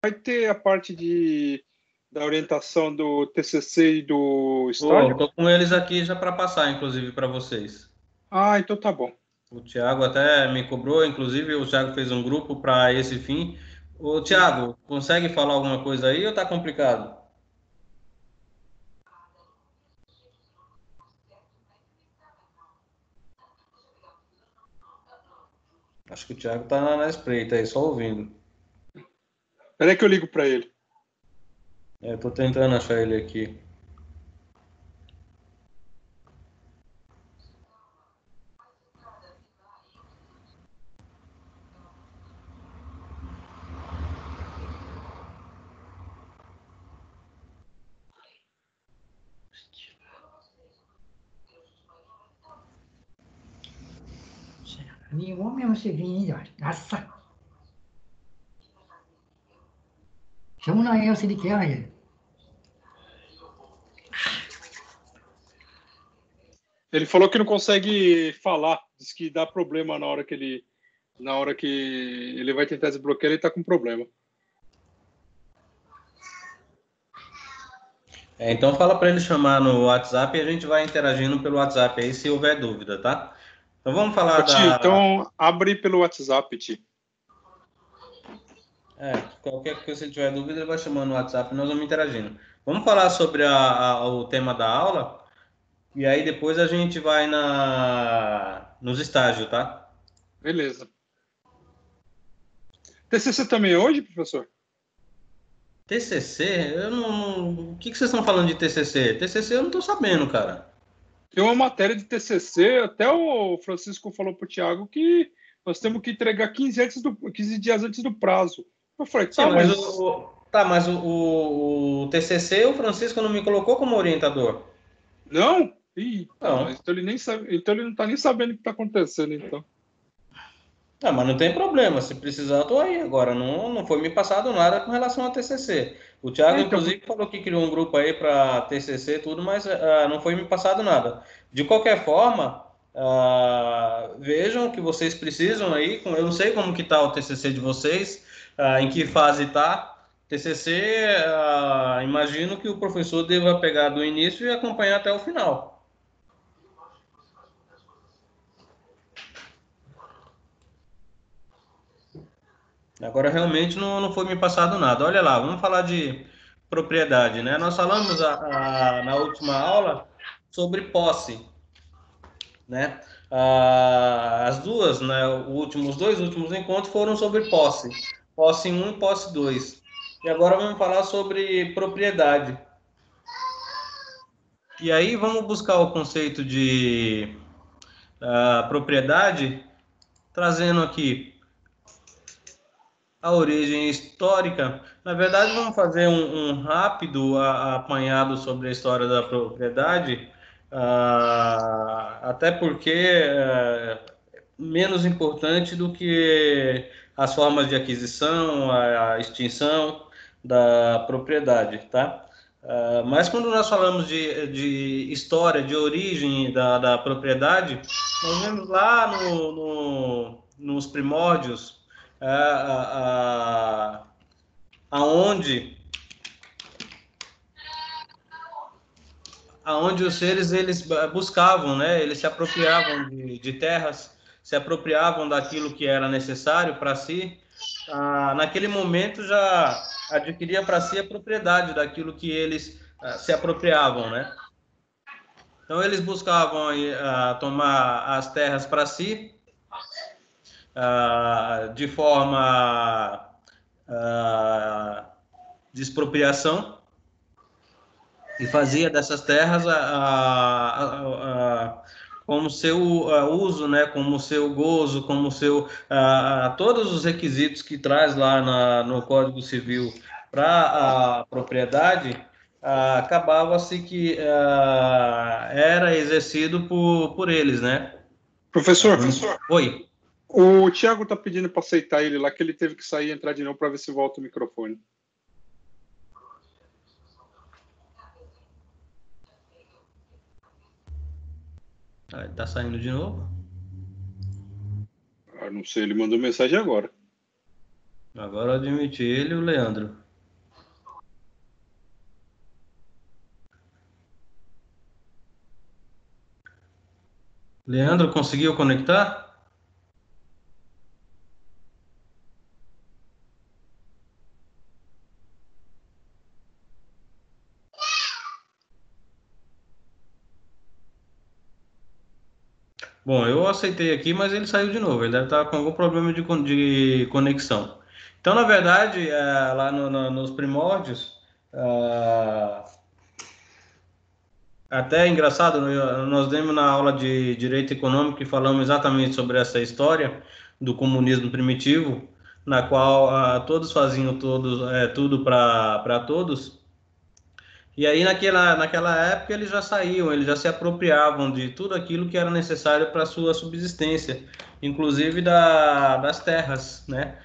vai ter a parte da orientação do TCC e do Pô, estágio? tô com eles aqui já para passar, inclusive, para vocês. Ah, então tá bom. O Thiago até me cobrou, inclusive o Thiago fez um grupo para esse fim. Ô, Thiago, consegue falar alguma coisa aí ou tá complicado? Acho que o Thiago tá na espreita aí, só ouvindo. Peraí que eu ligo para ele. É, tô tentando achar ele aqui. 니 오면 세빈이죠. 아싸. 정훈아예요, 쓰리케야. Ele falou que não consegue falar, diz que dá problema na hora que ele vai tentar desbloquear, ele tá com problema. É, então fala para ele chamar no WhatsApp e a gente vai interagindo pelo WhatsApp aí se houver dúvida, tá? Então vamos falar Ô, Ti, da. então abre pelo WhatsApp, Ti. É, qualquer coisa, se ele tiver dúvida, ele vai chamando no WhatsApp e nós vamos interagindo. Vamos falar sobre o tema da aula e aí depois a gente vai nos estágios, tá? Beleza. TCC também é hoje, professor? TCC? Eu O que vocês estão falando de TCC? TCC eu não tô sabendo, cara. Tem uma matéria de TCC, até o Francisco falou pro Thiago que nós temos que entregar 15 dias antes do prazo. Eu falei, Sim, tá, mas mas... o TCC o Francisco não me colocou como orientador. Não? Ih, tá, Não. nós. Então ele nem sabe, então ele não tá nem sabendo o que tá acontecendo, então. Ah, mas não tem problema, se precisar eu tô aí. Agora, não foi me passado nada com relação ao TCC. O Thiago, Então, inclusive, falou que criou um grupo aí para TCC e tudo, mas não foi me passado nada. De qualquer forma, vejam que vocês precisam aí, eu não sei como que tá o TCC de vocês, em que fase tá. TCC, imagino que o professor deva pegar do início e acompanhar até o final. Agora realmente não foi me passado nada. Olha lá, vamos falar de propriedade, né? Nós falamos na última aula sobre posse, né? As duas, né? Os dois últimos encontros foram sobre posse, posse um e posse 2. E agora vamos falar sobre propriedade. E aí vamos buscar o conceito de propriedade, trazendo aqui a origem histórica. Na verdade, vamos fazer um rápido apanhado sobre a história da propriedade, até porque menos importante do que as formas de aquisição, a extinção da propriedade, tá? Mas quando nós falamos de história, de origem da propriedade, nós vemos lá nos primórdios, aonde aonde os seres eles buscavam, né? Eles se apropriavam de terras, se apropriavam daquilo que era necessário para si. Naquele momento já adquiria para si a propriedade daquilo que eles se apropriavam, né? Então eles buscavam tomar as terras para si de forma de expropriação e fazia dessas terras como seu uso, né, como seu gozo, como seu todos os requisitos que traz lá no Código Civil para a propriedade, acabava-se que era exercido por eles, né? professor, Oi. o Thiago tá pedindo para aceitar ele lá, que ele teve que sair e entrar de novo para ver se volta o microfone. Tá saindo de novo? Ah, não sei, ele mandou mensagem agora. Agora eu admiti ele e o Leandro. Leandro, conseguiu conectar? Bom, eu aceitei aqui, mas ele saiu de novo. Ele deve estar com algum problema de conexão. Então, na verdade, lá nos primórdios, ah, até é engraçado, nós demos na aula de Direito Econômico e falamos exatamente sobre essa história do comunismo primitivo, na qual todos faziam tudo para todos. E aí, naquela época, eles já saíam, eles já se apropriavam de tudo aquilo que era necessário para a sua subsistência, inclusive das terras, né?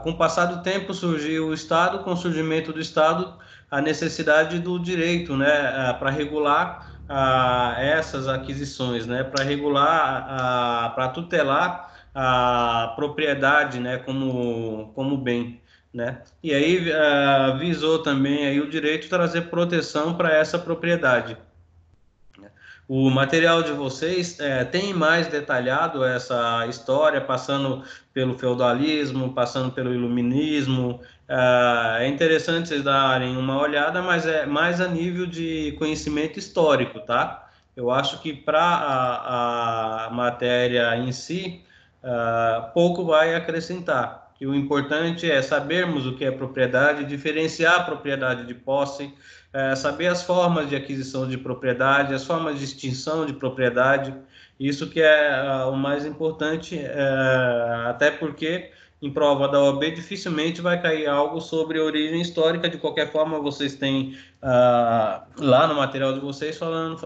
Com o passar do tempo, surgiu o Estado, com o surgimento do Estado, a necessidade do direito, né? Para regular essas aquisições, né? Para regular, para tutelar a propriedade, né? Como bem. Né? E aí visou também aí o direito de trazer proteção para essa propriedade. O material de vocês tem mais detalhado essa história, passando pelo feudalismo, passando pelo iluminismo. É interessante vocês darem uma olhada, mas é mais a nível de conhecimento histórico, tá? Eu acho que para a matéria em si, pouco vai acrescentar. Que o importante é sabermos o que é propriedade, diferenciar a propriedade de posse, saber as formas de aquisição de propriedade, as formas de extinção de propriedade, isso que é o mais importante, até porque em prova da OAB dificilmente vai cair algo sobre origem histórica. De qualquer forma, vocês têm lá no material de vocês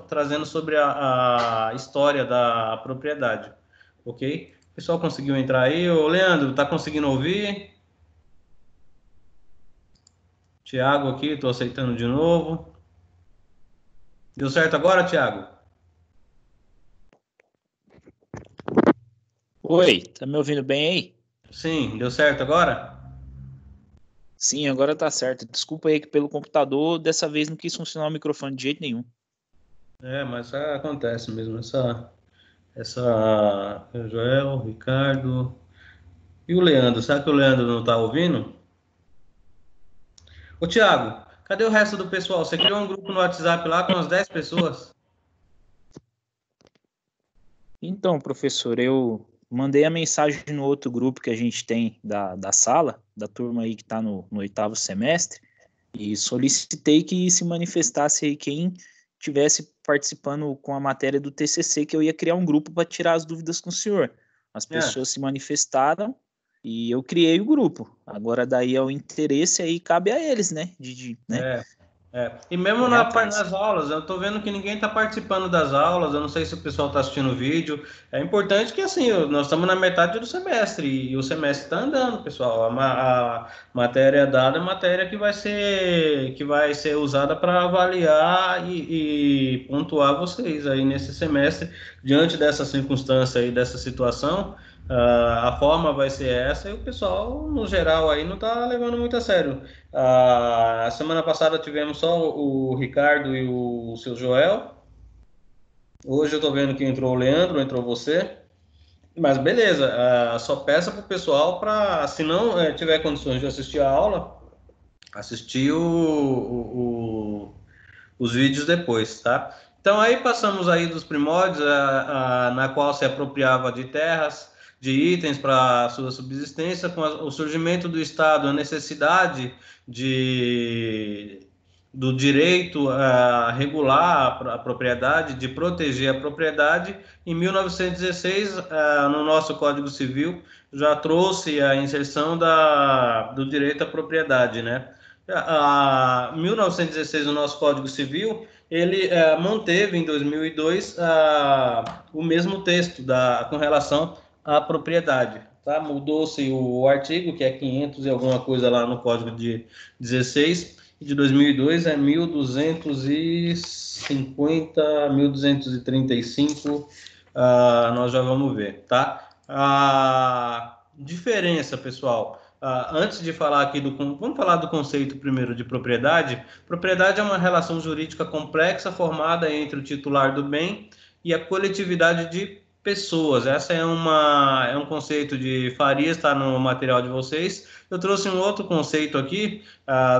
trazendo sobre a história da propriedade, ok? O pessoal conseguiu entrar aí? Ô, Leandro, tá conseguindo ouvir? Tiago aqui, estou aceitando de novo. Deu certo agora, Tiago? Oi, tá me ouvindo bem aí? Sim, deu certo agora? Sim, agora tá certo. Desculpa aí que pelo computador dessa vez não quis funcionar o microfone de jeito nenhum. Mas acontece mesmo. Joel, Ricardo e o Leandro. Será que o Leandro não tá ouvindo? Ô, Tiago, cadê o resto do pessoal? Você criou um grupo no WhatsApp lá com umas 10 pessoas? Então, professor, eu mandei a mensagem no outro grupo que a gente tem da sala, da turma aí que está no 8º semestre, e solicitei que se manifestasse aí quem tivesse participando com a matéria do TCC, que eu ia criar um grupo para tirar as dúvidas com o senhor. As pessoas se manifestaram e eu criei o grupo. Agora daí é o interesse aí, cabe a eles, né? Né? E mesmo nas aulas, eu estou vendo que ninguém está participando das aulas, eu não sei se o pessoal está assistindo o vídeo. É importante que, assim, nós estamos na metade do semestre e o semestre está andando, pessoal. A matéria dada é matéria que vai ser usada para avaliar e pontuar vocês aí nesse semestre, diante dessa circunstância aí, dessa situação. A forma vai ser essa e o pessoal, no geral, aí não está levando muito a sério. A semana passada tivemos só o Ricardo e o seu Joel. Hoje eu tô vendo que entrou o Leandro, entrou você. Mas beleza, só peça pro pessoal para, se não tiver condições de assistir a aula, assistir os vídeos depois, tá? Então aí passamos aí dos primórdios, na qual se apropriava de terras, de itens para sua subsistência, com o surgimento do Estado, a necessidade do direito a regular a propriedade, de proteger a propriedade. Em 1916, no nosso Código Civil, já trouxe a inserção do direito à propriedade, né? 1916, no nosso Código Civil, ele manteve em 2002 o mesmo texto com relação à propriedade. Tá? Mudou-se o artigo, que é 500 e alguma coisa lá no Código de 16, e de 2002 é 1250, 1235, nós já vamos ver, tá? A diferença, pessoal, antes de falar aqui vamos falar do conceito primeiro de propriedade. Propriedade é uma relação jurídica complexa formada entre o titular do bem e a coletividade de pessoas. Essa é um conceito de Farias, está no material de vocês. Eu trouxe um outro conceito aqui,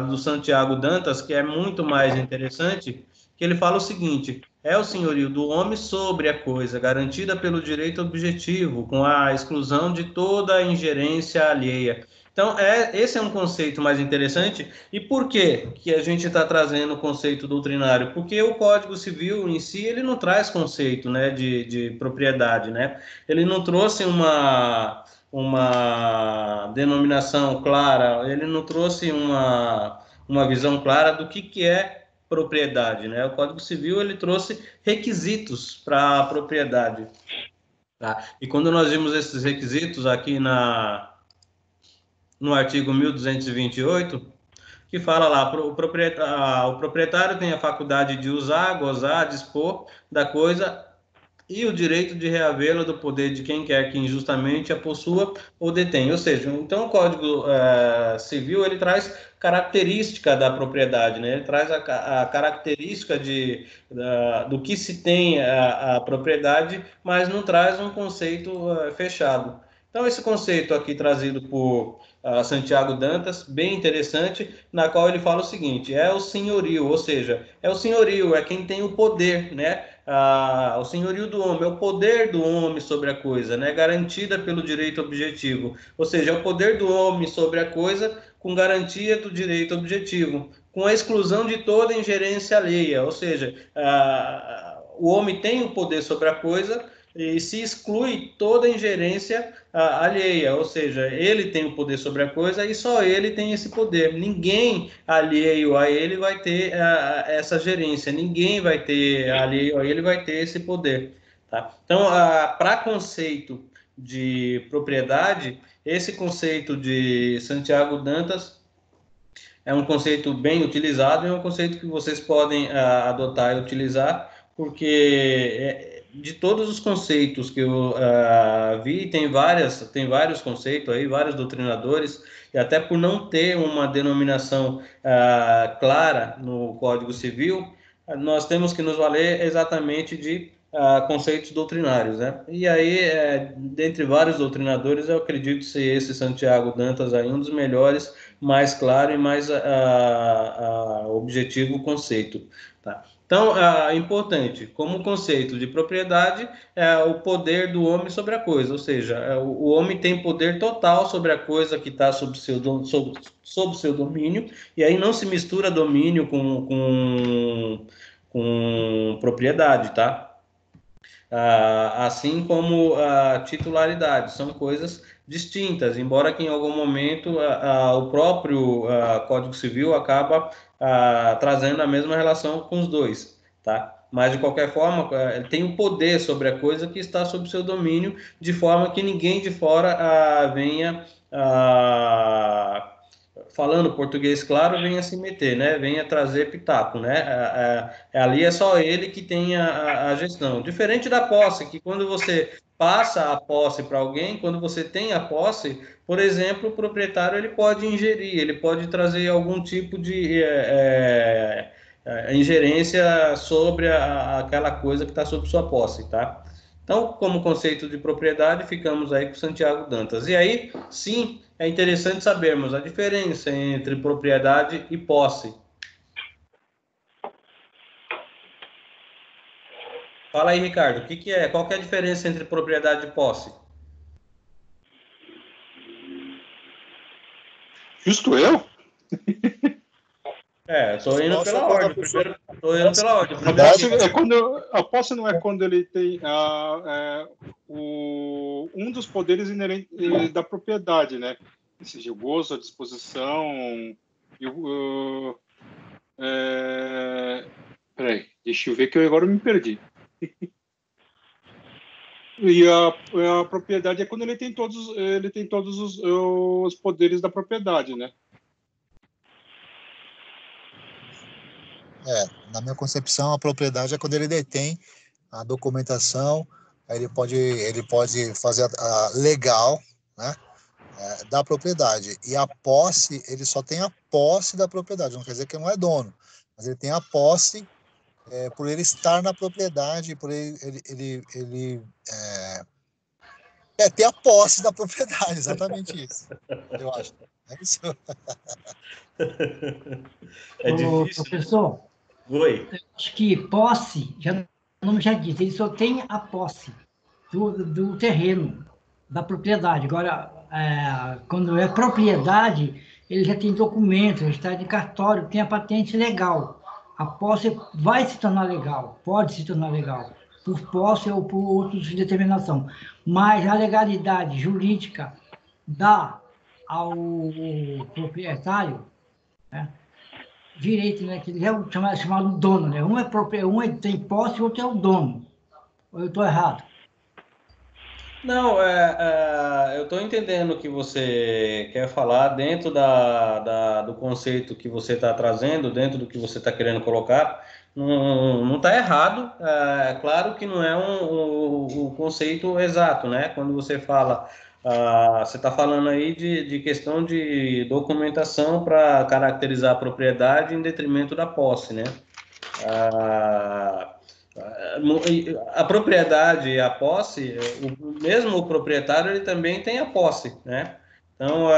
do Santiago Dantas, que é muito mais interessante, que ele fala o seguinte: é o senhorio do homem sobre a coisa, garantida pelo direito objetivo, com a exclusão de toda ingerência alheia. Então, esse é um conceito mais interessante. E por que a gente está trazendo o conceito doutrinário? Porque o Código Civil em si, ele não traz conceito, né, de propriedade, né? Ele não trouxe uma denominação clara, ele não trouxe uma visão clara do que é propriedade, né? O Código Civil, ele trouxe requisitos para a propriedade, tá? E quando nós vimos esses requisitos aqui no artigo 1228, que fala lá, o proprietário tem a faculdade de usar, gozar, dispor da coisa e o direito de reavê-la do poder de quem quer que injustamente a possua ou detém. Ou seja, então o Código Civil, ele traz característica da propriedade, né? Ele traz a característica do que se tem a propriedade, mas não traz um conceito fechado. Então, esse conceito aqui trazido por Santiago Dantas, bem interessante, na qual ele fala o seguinte: é o senhorio, ou seja, é o senhorio, é quem tem o poder, né? O senhorio do homem, é o poder do homem sobre a coisa, né? Garantida pelo direito objetivo, ou seja, é o poder do homem sobre a coisa com garantia do direito objetivo, com a exclusão de toda ingerência alheia, ou seja, o homem tem o poder sobre a coisa e se exclui toda ingerência alheia, ou seja, ele tem o poder sobre a coisa e só ele tem esse poder. Ninguém alheio a ele vai ter essa gerência, ninguém vai ter alheio a ele vai ter esse poder. Tá? Então, para conceito de propriedade, esse conceito de Santiago Dantas é um conceito bem utilizado, é um conceito que vocês podem adotar e utilizar, porque de todos os conceitos que eu vi, tem vários conceitos aí, vários doutrinadores, e até por não ter uma denominação clara no Código Civil, nós temos que nos valer exatamente de conceitos doutrinários, né? E aí, dentre vários doutrinadores, eu acredito ser esse Santiago Dantas aí um dos melhores, mais claro e mais objetivo o conceito, tá? Então, importante, como conceito de propriedade, é o poder do homem sobre a coisa, ou seja, o homem tem poder total sobre a coisa que está sob seu domínio, e aí não se mistura domínio com propriedade, tá? Assim como a titularidade, são coisas distintas, embora que em algum momento o próprio Código Civil acaba trazendo a mesma relação com os dois, tá? Mas, de qualquer forma, ele tem o poder sobre a coisa que está sob seu domínio, de forma que ninguém de fora venha, falando português claro, venha se meter, né? Venha trazer pitaco, né? Ali é só ele que tem a gestão. Diferente da posse, que quando você passa a posse para alguém, quando você tem a posse, por exemplo, o proprietário ele pode ingerir, ele pode trazer algum tipo de ingerência sobre aquela coisa que está sob sua posse, tá? Então, como conceito de propriedade, ficamos aí com Santiago Dantas. E aí, sim, é interessante sabermos a diferença entre propriedade e posse. Fala aí, Ricardo, qual que é a diferença entre propriedade e posse? Justo eu? Estou indo pela ordem. A posse não é quando ele tem um dos poderes inerentes da propriedade, né? Ou seja, o gozo, a disposição e peraí, deixa eu ver que eu agora me perdi. E a propriedade é quando ele tem todos os poderes da propriedade, né? Na minha concepção, a propriedade é quando ele detém a documentação, aí ele pode fazer a legal, né? da propriedade. E a posse, ele só tem a posse da propriedade, não quer dizer que ele não é dono, mas ele tem a posse por ele estar na propriedade, por ele ter a posse da propriedade, exatamente isso, eu acho. É isso. É difícil. Professor, Oi. acho que posse, o nome já diz, ele só tem a posse do terreno, da propriedade. Agora, quando é propriedade, ele já tem documento, já está de cartório, tem a patente legal. A posse vai se tornar legal, pode se tornar legal, por posse ou por outros de determinação. Mas a legalidade jurídica dá ao proprietário, né, direito, né, que ele é chamado dono, né? Um tem posse e o outro é o dono. Ou eu estou errado? Não, eu estou entendendo o que você quer falar dentro do conceito que você está trazendo, dentro do que você está querendo colocar. Não está errado, claro que não é um conceito exato, né? Quando você fala, você está falando aí de questão de documentação para caracterizar a propriedade em detrimento da posse, né? A propriedade, a posse, mesmo o proprietário, ele também tem a posse, né? Então,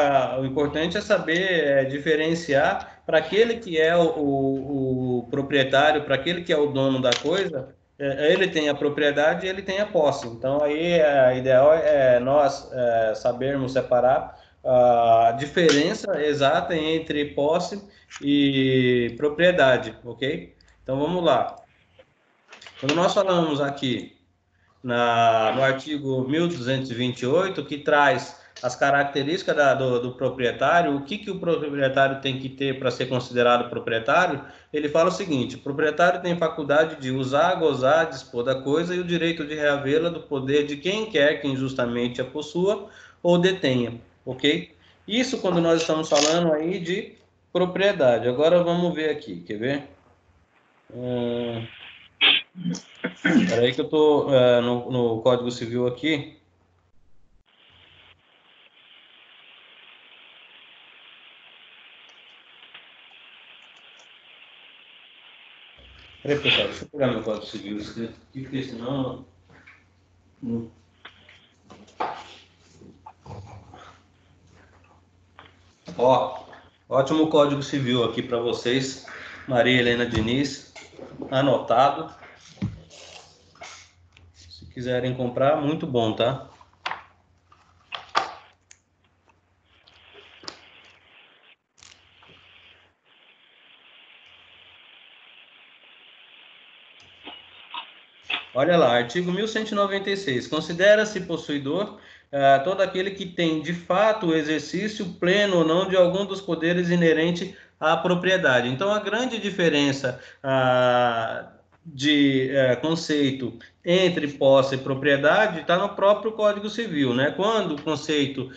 o importante é saber diferenciar para aquele que é o proprietário, para aquele que é o dono da coisa, ele tem a propriedade e ele tem a posse. Então, aí, a ideal é nós sabermos separar a diferença exata entre posse e propriedade, ok? Então, vamos lá. Quando nós falamos aqui no artigo 1228, que traz as características do proprietário, o que o proprietário tem que ter para ser considerado proprietário, ele fala o seguinte: o proprietário tem faculdade de usar, gozar, dispor da coisa e o direito de reavê-la do poder de quem quer que injustamente a possua ou detenha, ok? Isso quando nós estamos falando aí de propriedade. Agora vamos ver aqui, quer ver? Espera aí que eu estou no Código Civil aqui. Espera aí, pessoal, deixa eu pegar meu Código Civil escrito aqui, porque senão... Ó, ótimo Código Civil aqui para vocês, Maria Helena Diniz, anotado. Se quiserem comprar, muito bom, tá? Olha lá, artigo 1196. Considera-se possuidor todo aquele que tem, de fato, o exercício pleno ou não de algum dos poderes inerente à propriedade. Então, a grande diferença de conceito entre posse e propriedade está no próprio Código Civil, né? Quando o conceito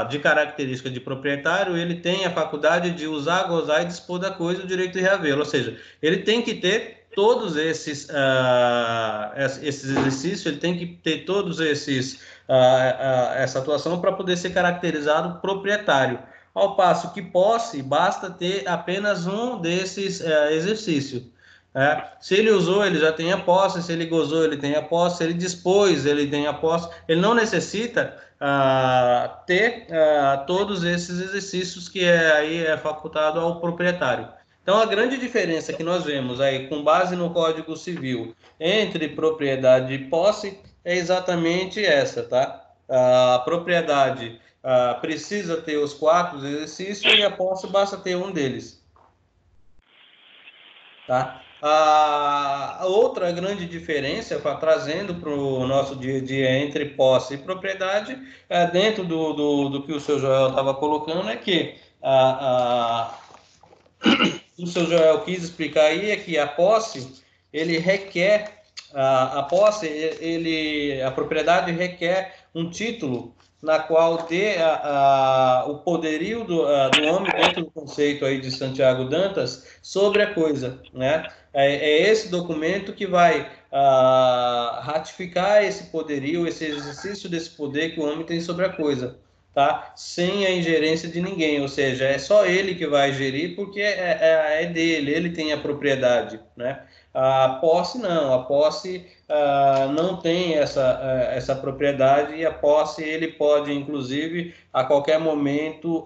de característica de proprietário, ele tem a faculdade de usar, gozar e dispor da coisa, o direito de reavê-lo, ou seja, ele tem que ter todos esses exercícios, ele tem que ter todos essa atuação para poder ser caracterizado proprietário. Ao passo que posse, basta ter apenas um desses exercícios. Se ele usou, ele já tem a posse, se ele gozou, ele tem a posse, se ele dispôs, ele tem a posse. Ele não necessita ter todos esses exercícios que aí é facultado ao proprietário. Então, a grande diferença que nós vemos aí, com base no Código Civil, entre propriedade e posse, é exatamente essa, tá? A propriedade precisa ter os 4 exercícios e a posse basta ter um deles, tá? A outra grande diferença, trazendo para o nosso dia a dia entre posse e propriedade, dentro do que o seu Joel estava colocando, é que o seu Joel quis explicar aí é que a posse, ele requer, a propriedade requer um título na qual dê o poderio do homem dentro do conceito aí de Santiago Dantas sobre a coisa, né? É esse documento que vai ratificar esse poderio, esse exercício desse poder que o homem tem sobre a coisa. tá? Sem a ingerência de ninguém, ou seja, é só ele que vai gerir porque é dele, ele tem a propriedade, né? A posse não, a posse não tem essa propriedade, e a posse ele pode, inclusive, a qualquer momento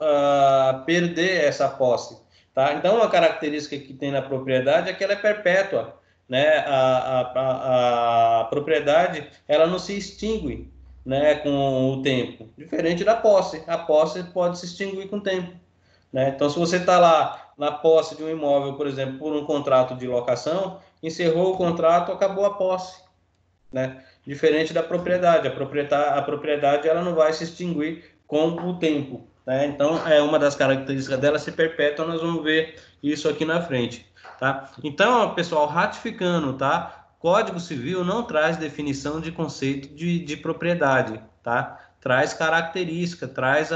perder essa posse, tá? Então, uma característica que tem na propriedade é que ela é perpétua, né? A propriedade, ela não se extingue, né, com o tempo, diferente da posse. A posse pode se extinguir com o tempo, né? Então, se você está lá na posse de um imóvel, por exemplo, por um contrato de locação, encerrou o contrato, acabou a posse, né? Diferente da propriedade. A propriedade ela não vai se extinguir com o tempo, né? Então, é uma das características dela ser perpétua. Nós vamos ver isso aqui na frente, tá? Então, pessoal, ratificando, tá? Código Civil não traz definição de conceito de propriedade, tá? Traz característica, traz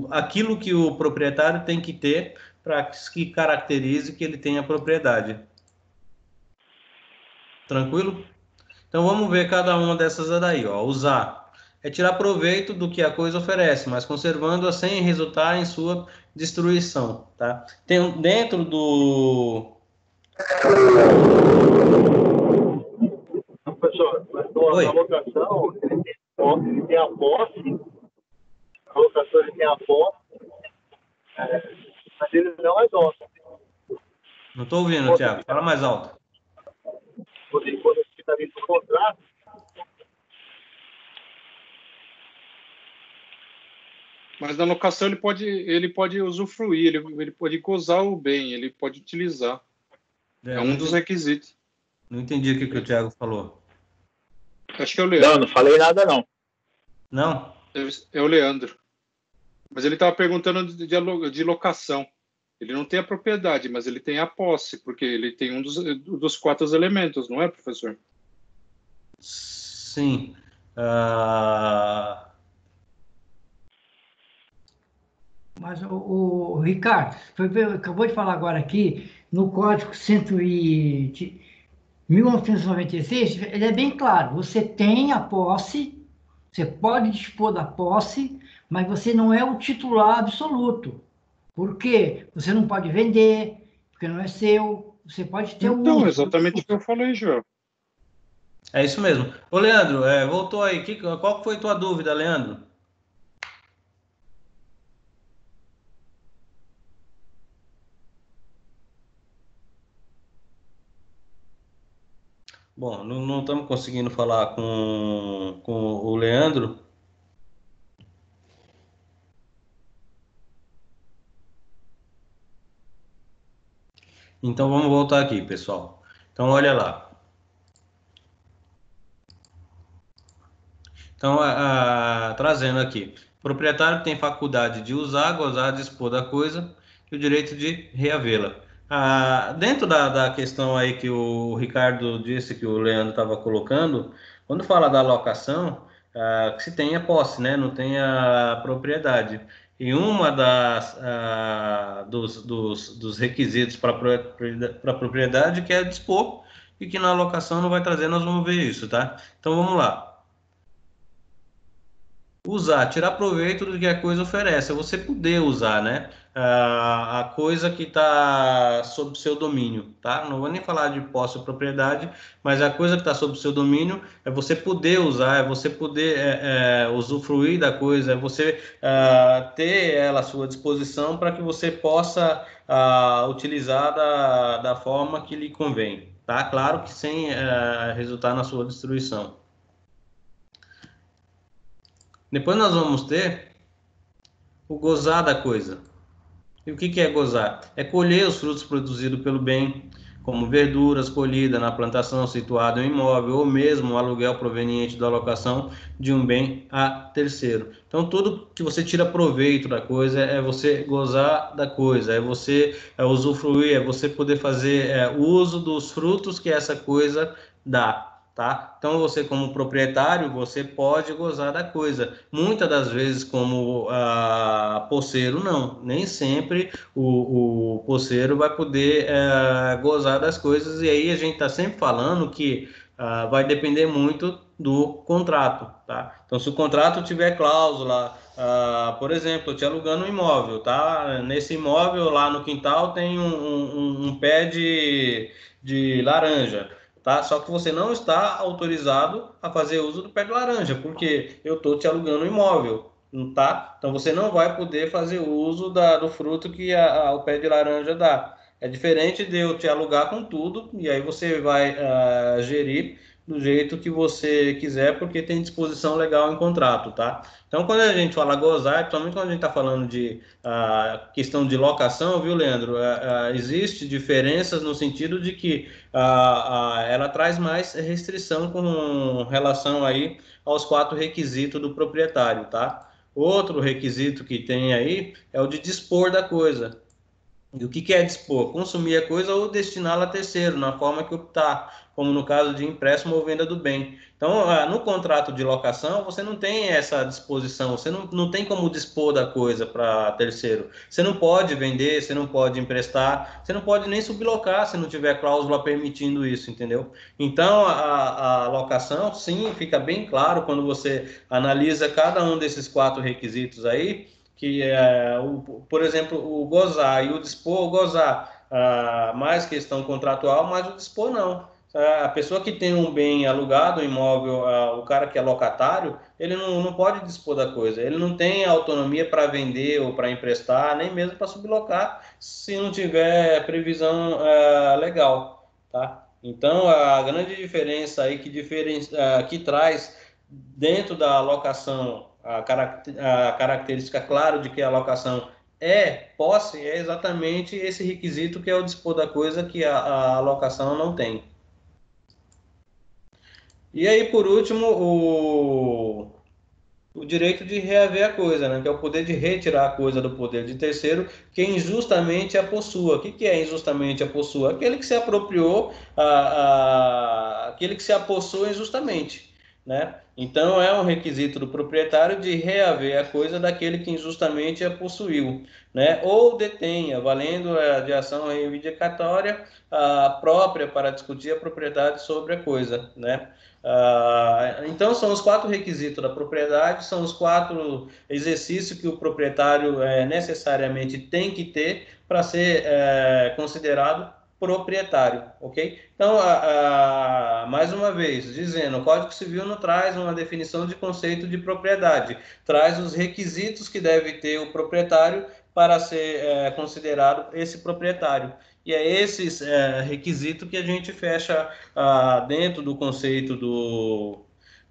aquilo que o proprietário tem que ter para que caracterize que ele tenha propriedade. Tranquilo? Então vamos ver cada uma dessas daí, ó. Usar é tirar proveito do que a coisa oferece, mas conservando-a sem resultar em sua destruição, tá? Tem dentro do... Professor, na locação, ele tem a posse, a locação ele tem a posse, mas ele não é dono. Não estou ouvindo, Thiago. Fala mais alto. Quando ele está dentro do contrato, Mas na locação ele pode usufruir, ele pode gozar o bem, ele pode utilizar. É um dos requisitos. Não entendi o que o Thiago falou. Acho que é o Leandro. não falei nada não. Não? É o Leandro. Mas ele estava perguntando de locação. Ele não tem a propriedade, mas ele tem a posse, porque ele tem um dos 4 elementos, não é, professor? Sim. Mas o Ricardo, acabou de falar agora aqui, no Código 1996, ele é bem claro, você tem a posse, você pode dispor da posse, mas você não é o titular absoluto. Por quê? Você não pode vender, porque não é seu, você pode ter Então, uso. exatamente o que eu falei, João. É isso mesmo. Ô, Leandro, voltou aí. Qual foi a tua dúvida, Leandro? Bom, não estamos conseguindo falar com o Leandro. Então, vamos voltar aqui, pessoal. Então, olha lá. Então, trazendo aqui. O proprietário tem faculdade de usar, gozar, dispor da coisa e o direito de reavê-la. Dentro da questão aí que o Ricardo disse que o Leandro estava colocando, quando fala da locação, que se tem a posse, né? Não tem a propriedade. E uma dos requisitos para a propriedade que é dispor, e que na locação não vai trazer, nós vamos ver isso, tá? Então vamos lá. Usar, tirar proveito do que a coisa oferece, é você poder usar, né? A coisa que está sob seu domínio, tá? Não vou nem falar de posse ou propriedade, mas a coisa que está sob seu domínio é você poder usar, é você poder usufruir da coisa, é você ter ela à sua disposição para que você possa utilizar da forma que lhe convém, tá? Claro que sem resultar na sua destruição. Depois nós vamos ter o gozar da coisa. E o que é gozar? É colher os frutos produzidos pelo bem, como verduras colhidas na plantação situada em um imóvel, ou mesmo o aluguel proveniente da alocação de um bem a terceiro. Então, tudo que você tira proveito da coisa é você gozar da coisa, é você usufruir, é você poder fazer uso dos frutos que essa coisa dá. Tá? Então, você como proprietário, você pode gozar da coisa. Muitas das vezes, como posseiro, não. Nem sempre o posseiro vai poder gozar das coisas. E aí a gente está sempre falando que vai depender muito do contrato, tá? Então, se o contrato tiver cláusula, por exemplo, eu te alugando um imóvel, tá? Nesse imóvel, lá no quintal, tem um pé de laranja, tá? Só que você não está autorizado a fazer uso do pé de laranja, porque eu estou te alugando um imóvel, tá? Então, você não vai poder fazer uso do fruto que o pé de laranja dá. É diferente de eu te alugar com tudo, e aí você vai gerir do jeito que você quiser, porque tem disposição legal em contrato, tá? Então, quando a gente fala gozar, principalmente quando a gente está falando de questão de locação, viu, Leandro? Existe diferenças no sentido de que ela traz mais restrição com relação aí aos 4 requisitos do proprietário, tá? Outro requisito que tem aí é o de dispor da coisa. E o que é dispor? Consumir a coisa ou destiná-la a terceiro, na forma que optar, como no caso de empréstimo ou venda do bem. Então, no contrato de locação, você não tem essa disposição, você não tem como dispor da coisa para terceiro. Você não pode vender, você não pode emprestar, você não pode nem sublocar se não tiver cláusula permitindo isso, entendeu? Então, a locação, sim, fica bem claro quando você analisa cada um desses 4 requisitos aí, que por exemplo, o gozar e o dispor, o gozar mais questão contratual, mas o dispor não. A pessoa que tem um bem alugado, um imóvel, o cara que é locatário, ele não pode dispor da coisa, ele não tem autonomia para vender ou para emprestar, nem mesmo para sublocar, se não tiver previsão legal, tá? Então, a grande diferença aí que traz dentro da alocação a característica clara de que a alocação é posse é exatamente esse requisito que é o dispor da coisa que a alocação não tem. E aí, por último, o direito de reaver a coisa, né? Que é o poder de retirar a coisa do poder de terceiro que injustamente a possua. O que é injustamente a possua? Aquele que se apropriou, aquele que se apossou injustamente, né? Então, é um requisito do proprietário de reaver a coisa daquele que injustamente a possuiu, né? Ou detenha, valendo de ação reivindicatória própria para discutir a propriedade sobre a coisa, né? Então, são os 4 requisitos da propriedade, são os 4 exercícios que o proprietário necessariamente tem que ter para ser considerado proprietário, ok? Então, mais uma vez, dizendo, o Código Civil não traz uma definição de conceito de propriedade, traz os requisitos que deve ter o proprietário para ser considerado esse proprietário. E é esses requisitos que a gente fecha dentro do conceito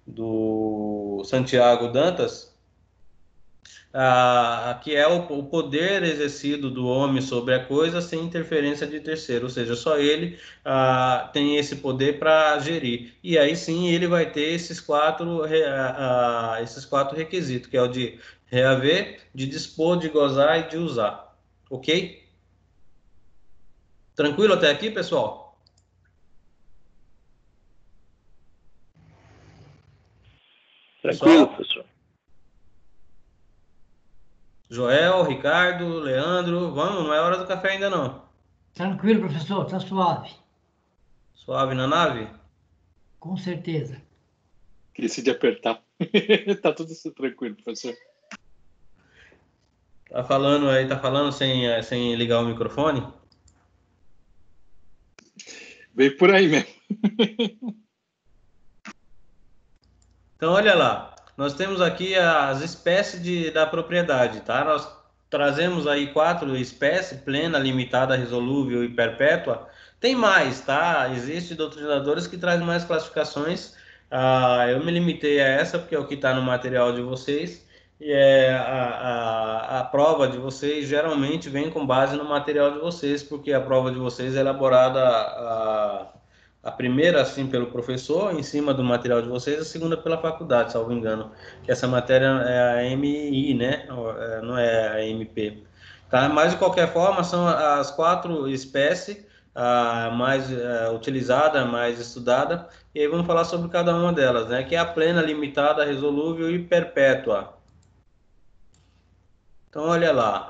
do Santiago Dantas, que é o poder exercido do homem sobre a coisa sem interferência de terceiro, ou seja, só ele tem esse poder para gerir. E aí sim ele vai ter esses 4 requisitos, que é o de reaver, de dispor, de gozar e de usar. Ok? Tranquilo até aqui, pessoal? Tranquilo, professor. Joel, Ricardo, Leandro, vamos, não é hora do café ainda não. Tranquilo, professor, tá suave. Suave na nave? Com certeza. Esqueci de apertar. Tá tudo tranquilo, professor. Tá falando aí, tá falando sem ligar o microfone? Veio por aí mesmo. Então, olha lá, nós temos aqui as espécies da propriedade, tá? Nós trazemos aí 4 espécies, plena, limitada, resolúvel e perpétua. Tem mais, tá? Existem doutrinadores que trazem mais classificações. Eu me limitei a essa porque é o que está no material de vocês. E a prova de vocês geralmente vem com base no material de vocês, porque a prova de vocês é elaborada a primeira, assim, pelo professor, em cima do material de vocês, a segunda pela faculdade, salvo engano. Que essa matéria é a MI, né? Não é a MP. Tá? Mas, de qualquer forma, são as 4 espécies mais utilizada, mais estudada, e aí vamos falar sobre cada uma delas, né? Que é a plena, limitada, resolúvel e perpétua. Então, olha lá,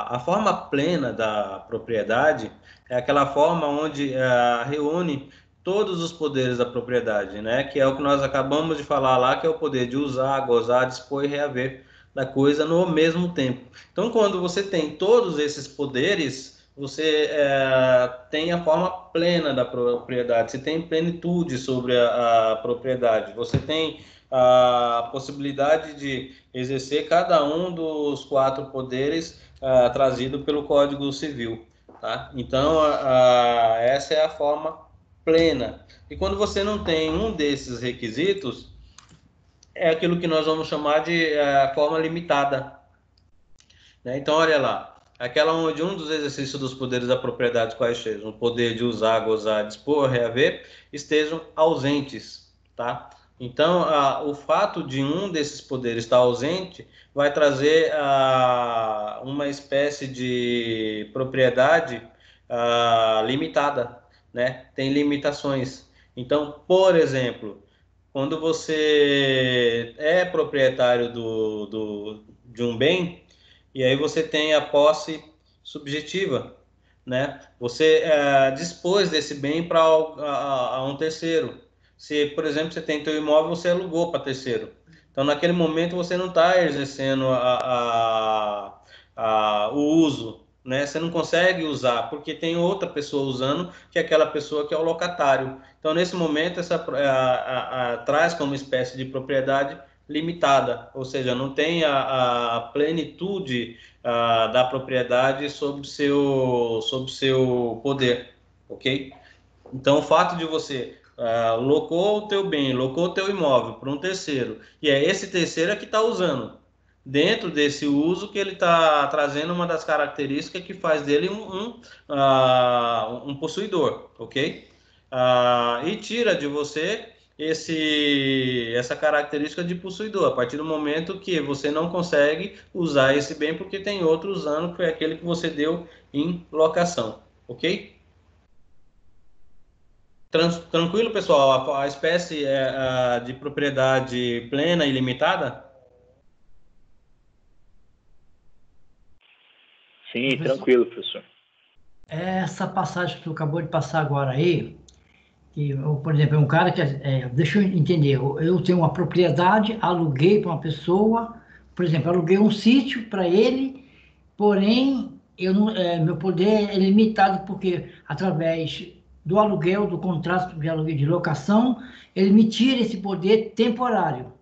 a forma plena da propriedade é aquela forma onde reúne todos os poderes da propriedade, né? Que é o que nós acabamos de falar lá, que é o poder de usar, gozar, dispor e reaver da coisa no mesmo tempo. Então, quando você tem todos esses poderes, você tem a forma plena da propriedade, você tem plenitude sobre a propriedade, você tem a possibilidade de exercer cada um dos 4 poderes trazido pelo Código Civil. Tá? Então, essa é a forma plena. E quando você não tem um desses requisitos, é aquilo que nós vamos chamar de forma limitada. Né? Então, olha lá, aquela onde um dos exercícios dos poderes da propriedade, quais sejam, o poder de usar, gozar, dispor, reaver, estejam ausentes. Tá? Então, o fato de um desses poderes estar ausente vai trazer uma espécie de propriedade limitada, né? Tem limitações. Então, por exemplo, quando você é proprietário de um bem, e aí você tem a posse subjetiva, né? Você dispôs desse bem para um terceiro. Se, por exemplo, você tem teu imóvel, você alugou para terceiro. Então, naquele momento, você não está exercendo o uso, né? Você não consegue usar, porque tem outra pessoa usando, que é aquela pessoa que é o locatário. Então, nesse momento, traz como espécie de propriedade limitada, ou seja, não tem a plenitude da propriedade sobre o seu poder, ok? Então, o fato de você locou o teu bem, locou o teu imóvel para um terceiro, e é esse terceiro que está usando. Dentro desse uso que ele está trazendo uma das características que faz dele um possuidor, ok? E tira de você essa característica de possuidor, a partir do momento que você não consegue usar esse bem porque tem outro usando, que foi aquele que você deu em locação, ok? Tranquilo, pessoal? A espécie de propriedade plena e limitada? Sim, tranquilo, professor. Essa passagem que tu acabou de passar agora aí, que, por exemplo, um cara que... deixa eu entender, eu tenho uma propriedade, aluguei para uma pessoa, por exemplo, aluguei um sítio para ele, porém, eu não, meu poder é limitado porque, através do aluguel, do contrato de aluguel de locação, ele me tira esse poder temporário.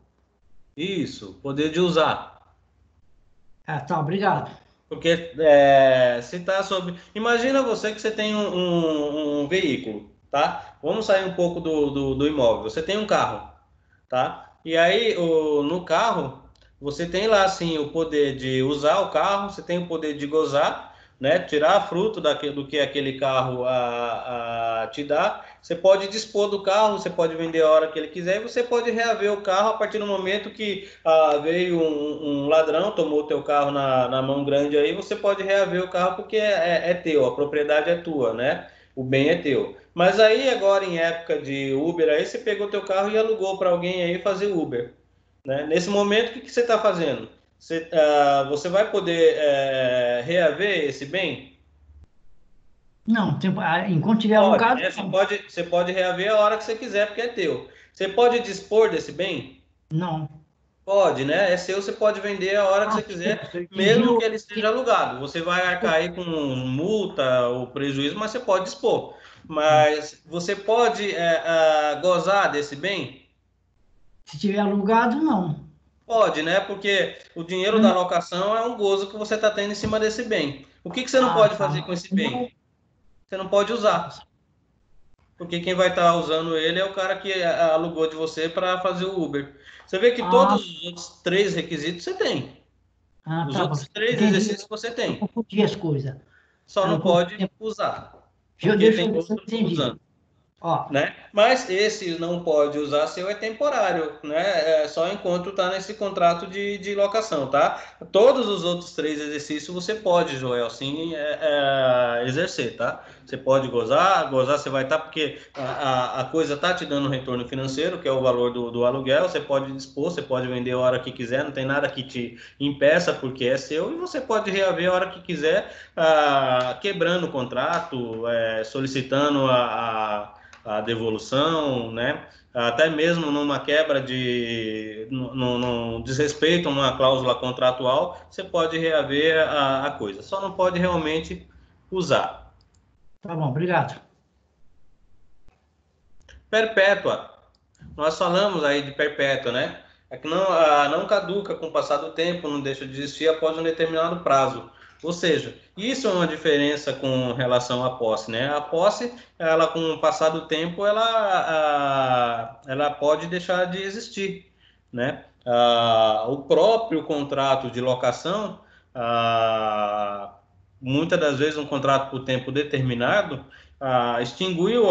Isso, poder de usar. Tá, obrigado. Porque se está sobre... Imagina você que você tem um veículo, tá? Vamos sair um pouco do imóvel. Você tem um carro, tá? E aí, no carro, você tem lá, assim, o poder de usar o carro, você tem o poder de gozar, né? Tirar fruto do que aquele carro te dá. Você pode dispor do carro, você pode vender a hora que ele quiser, e você pode reaver o carro a partir do momento que veio um ladrão, tomou o teu carro na mão grande aí, você pode reaver o carro porque é teu, a propriedade é tua, né? O bem é teu. Mas aí agora em época de Uber, aí você pegou teu carro e alugou para alguém aí fazer Uber. Né? Nesse momento, o que você está fazendo? Você vai poder reaver esse bem? Não, enquanto tiver alugado... Né? Você pode reaver a hora que você quiser, porque é teu. Você pode dispor desse bem? Não. Pode, né? É seu, você pode vender a hora que você quiser, mesmo que ele esteja alugado. Você vai cair com multa ou prejuízo, mas você pode dispor. Mas você pode gozar desse bem? Se tiver alugado, não. Pode, né? Porque o dinheiro da locação é um gozo que você está tendo em cima desse bem. O que você não pode fazer com esse bem? Você não pode usar. Porque quem vai estar usando ele é o cara que alugou de você para fazer o Uber. Você vê que todos os outros 3 requisitos você tem. Os outros 3 exercícios você tem. Eu confundi as coisas. Só não pode usar. Porque tem outro usando. Né? Mas esse não pode usar seu é temporário, né? Só enquanto está nesse contrato de locação, tá? Todos os outros 3 exercícios você pode, Joel, sim, exercer, tá? Você pode gozar você vai estar, porque a coisa tá te dando um retorno financeiro, que é o valor do aluguel, você pode dispor, você pode vender a hora que quiser, não tem nada que te impeça, porque é seu, e você pode reaver a hora que quiser, quebrando o contrato, solicitando a devolução, né? Até mesmo numa quebra no desrespeito a uma cláusula contratual, você pode reaver a coisa. Só não pode realmente usar. Tá bom, obrigado. Perpétua. Nós falamos aí de perpétua, né? É que não caduca com o passar do tempo, não deixa de existir após um determinado prazo. Ou seja, isso é uma diferença com relação à posse, né? A posse, ela com o passar do tempo, ela pode deixar de existir, né? O próprio contrato de locação, muitas das vezes um contrato por tempo determinado, extinguiu,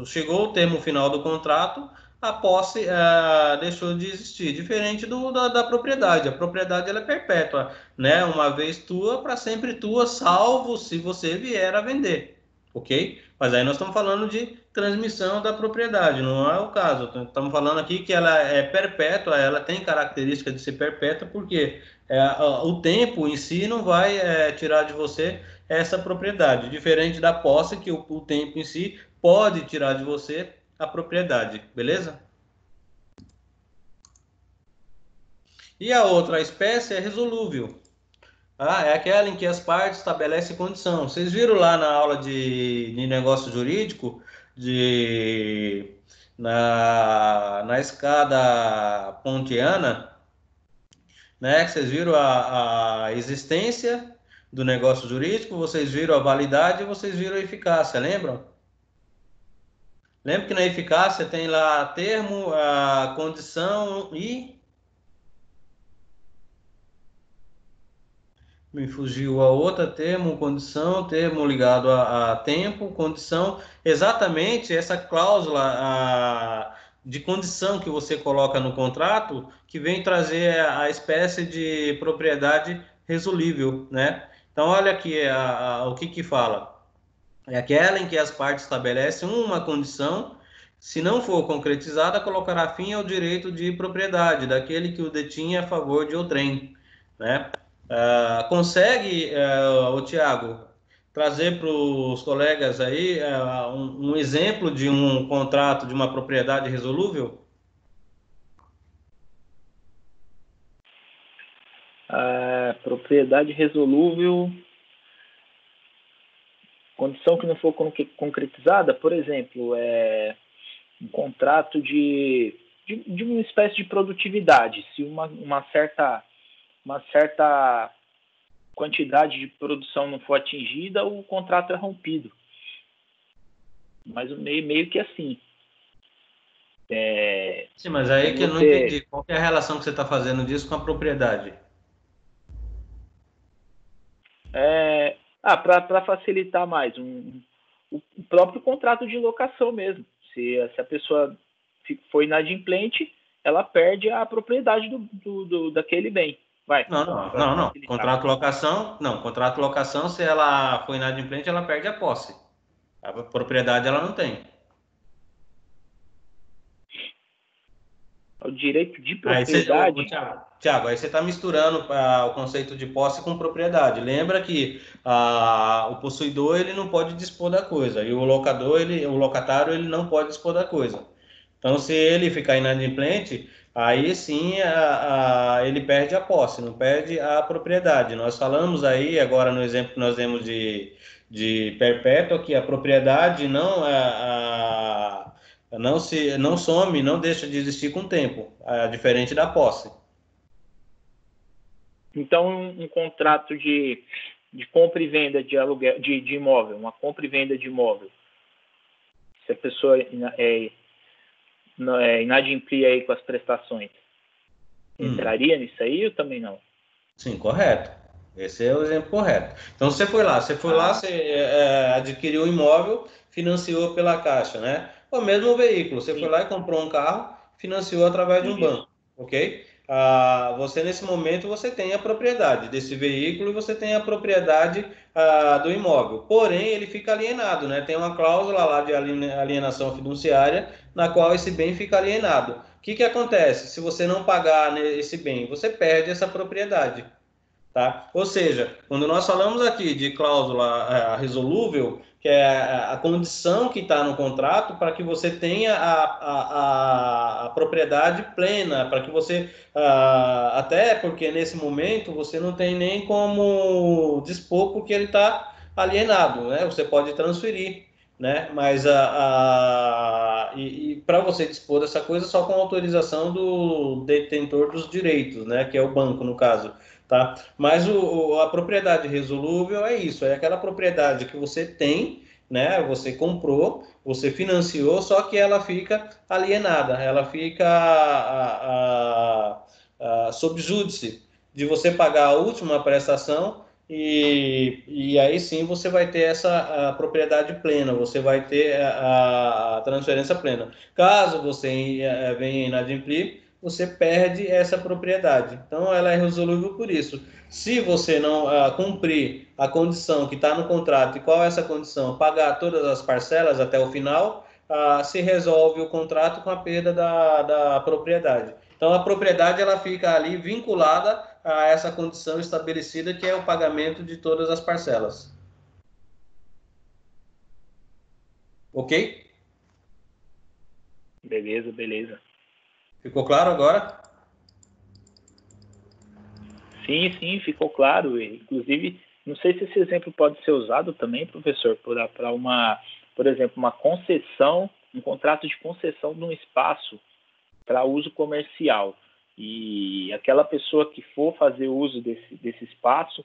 chegou o termo final do contrato, a posse deixou de existir, diferente da propriedade. A propriedade ela é perpétua, né? Uma vez tua, para sempre tua, salvo se você vier a vender, ok? Mas aí nós estamos falando de transmissão da propriedade, não é o caso. Estamos falando aqui que ela é perpétua, ela tem característica de ser perpétua, porque o tempo em si não vai tirar de você essa propriedade, diferente da posse, que o tempo em si pode tirar de você a propriedade, beleza? E a outra espécie é resolúvel. É aquela em que as partes estabelecem condição. Vocês viram lá na aula de negócio jurídico, na escada pontiana, né? Vocês viram a existência do negócio jurídico, vocês viram a validade e vocês viram a eficácia, lembram? Lembra que na eficácia tem lá termo, a condição e... Me fugiu a outra, termo, condição, termo ligado a tempo, condição. Exatamente essa cláusula de condição que você coloca no contrato, que vem trazer a espécie de propriedade resolvível, né? Então, olha aqui o que fala. É aquela em que as partes estabelecem uma condição, se não for concretizada, colocará fim ao direito de propriedade daquele que o detinha a favor de outrem, né? Consegue, o Tiago, trazer para os colegas aí um exemplo de um contrato de uma propriedade resolúvel? Propriedade resolúvel, condição que não for concretizada, por exemplo, um contrato de uma espécie de produtividade. Se uma certa quantidade de produção não for atingida, o contrato é rompido. Mas meio que assim. Sim, mas aí que eu não entendi. Qual é a relação que você está fazendo disso com a propriedade? Para facilitar mais, o próprio contrato de locação mesmo. Se a pessoa for inadimplente, ela perde a propriedade daquele bem. Vai. Não. Contrato de locação, se ela for inadimplente, ela perde a posse. A propriedade ela não tem. O direito de propriedade... Tiago, aí você está misturando o conceito de posse com propriedade. Lembra que o possuidor ele não pode dispor da coisa, e o locatário ele não pode dispor da coisa. Então, se ele ficar inadimplente, aí sim ele perde a posse, não perde a propriedade. Nós falamos aí, agora no exemplo que nós demos de perpétua, que a propriedade não some, não deixa de existir com o tempo, diferente da posse. Então, um contrato de compra e venda de aluguel, de imóvel, uma compra e venda de imóvel, se a pessoa inadimplir aí com as prestações, entraria nisso aí ou também não? Sim, correto. Esse é o exemplo correto. Então, você foi lá, você adquiriu um imóvel, financiou pela Caixa, né? O mesmo veículo, você foi lá e comprou um carro, financiou através de um banco, ok? Você, nesse momento, você tem a propriedade desse veículo e você tem a propriedade do imóvel. Porém, ele fica alienado, né? Tem uma cláusula lá de alienação fiduciária na qual esse bem fica alienado. O que acontece? Se você não pagar esse bem, você perde essa propriedade. Tá? Ou seja, quando nós falamos aqui de cláusula resolúvel, que é a condição que está no contrato para que você tenha a propriedade plena, para que você, até porque nesse momento você não tem nem como dispor porque ele está alienado, né? Você pode transferir, né? Mas para você dispor dessa coisa só com autorização do detentor dos direitos, né? Que é o banco, no caso. Tá? Mas a propriedade resolúvel é isso, é aquela propriedade que você tem, né? Você comprou, você financiou, só que ela fica alienada, ela fica sob júdice de você pagar a última prestação e aí sim você vai ter essa propriedade plena, você vai ter a transferência plena. Caso você venha inadimplir, você perde essa propriedade. Então, ela é resolúvel por isso. Se você não cumprir a condição que está no contrato, e qual é essa condição? Pagar todas as parcelas até o final, se resolve o contrato com a perda da propriedade. Então, a propriedade ela fica ali vinculada a essa condição estabelecida, que é o pagamento de todas as parcelas. Ok? Beleza, beleza. Ficou claro agora? Sim, ficou claro. Inclusive, não sei se esse exemplo pode ser usado também, professor, para por exemplo, uma concessão, um contrato de concessão de um espaço para uso comercial. E aquela pessoa que for fazer uso desse espaço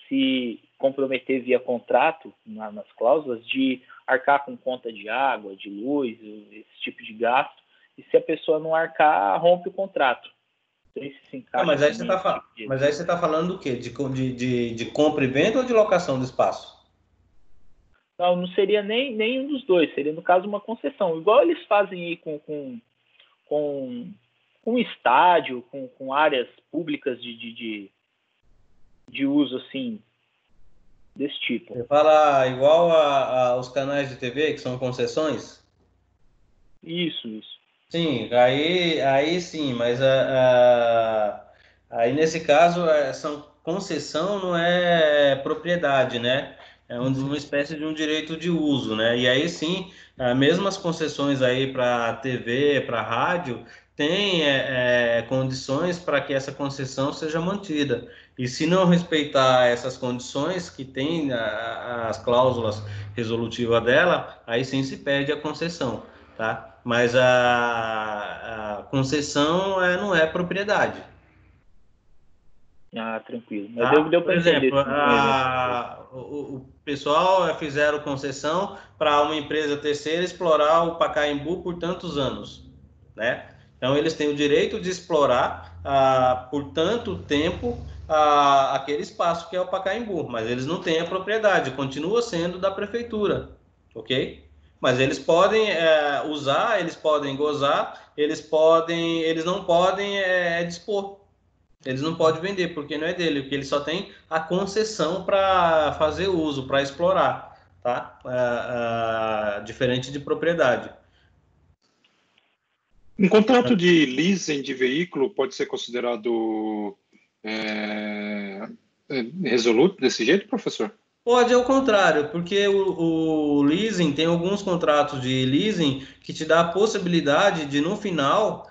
se comprometer via contrato, nas cláusulas, de arcar com conta de água, de luz, esse tipo de gasto. E se a pessoa não arcar, rompe o contrato. Mas aí você está falando do quê? De compra e venda ou de locação do espaço? Não seria nem um dos dois. Seria, no caso, uma concessão. Igual eles fazem aí com estádio, com áreas públicas de uso, assim, desse tipo. Você fala igual aos canais de TV, que são concessões? Isso. Sim, aí sim, mas aí nesse caso, concessão não é propriedade, né? É uma espécie de um direito de uso, né? E aí sim, mesmo as concessões aí para TV, para rádio, tem condições para que essa concessão seja mantida. E se não respeitar essas condições que tem as cláusulas resolutivas dela, aí sim se perde a concessão, tá? Mas a concessão não é propriedade. Tranquilo. Mas Tá? deu para entender. Por exemplo, o pessoal fizeram concessão para uma empresa terceira explorar o Pacaembu por tantos anos, né? Então, eles têm o direito de explorar por tanto tempo aquele espaço que é o Pacaembu, mas eles não têm a propriedade, continua sendo da prefeitura, ok? Mas eles podem usar, eles podem gozar, eles não podem dispor. Eles não podem vender, porque não é dele, porque ele só tem a concessão para fazer uso, para explorar, tá? Diferente de propriedade. Um contrato de leasing de veículo pode ser considerado resoluto desse jeito, professor? Pode, ao contrário, porque o leasing, tem alguns contratos de leasing que te dá a possibilidade de, no final,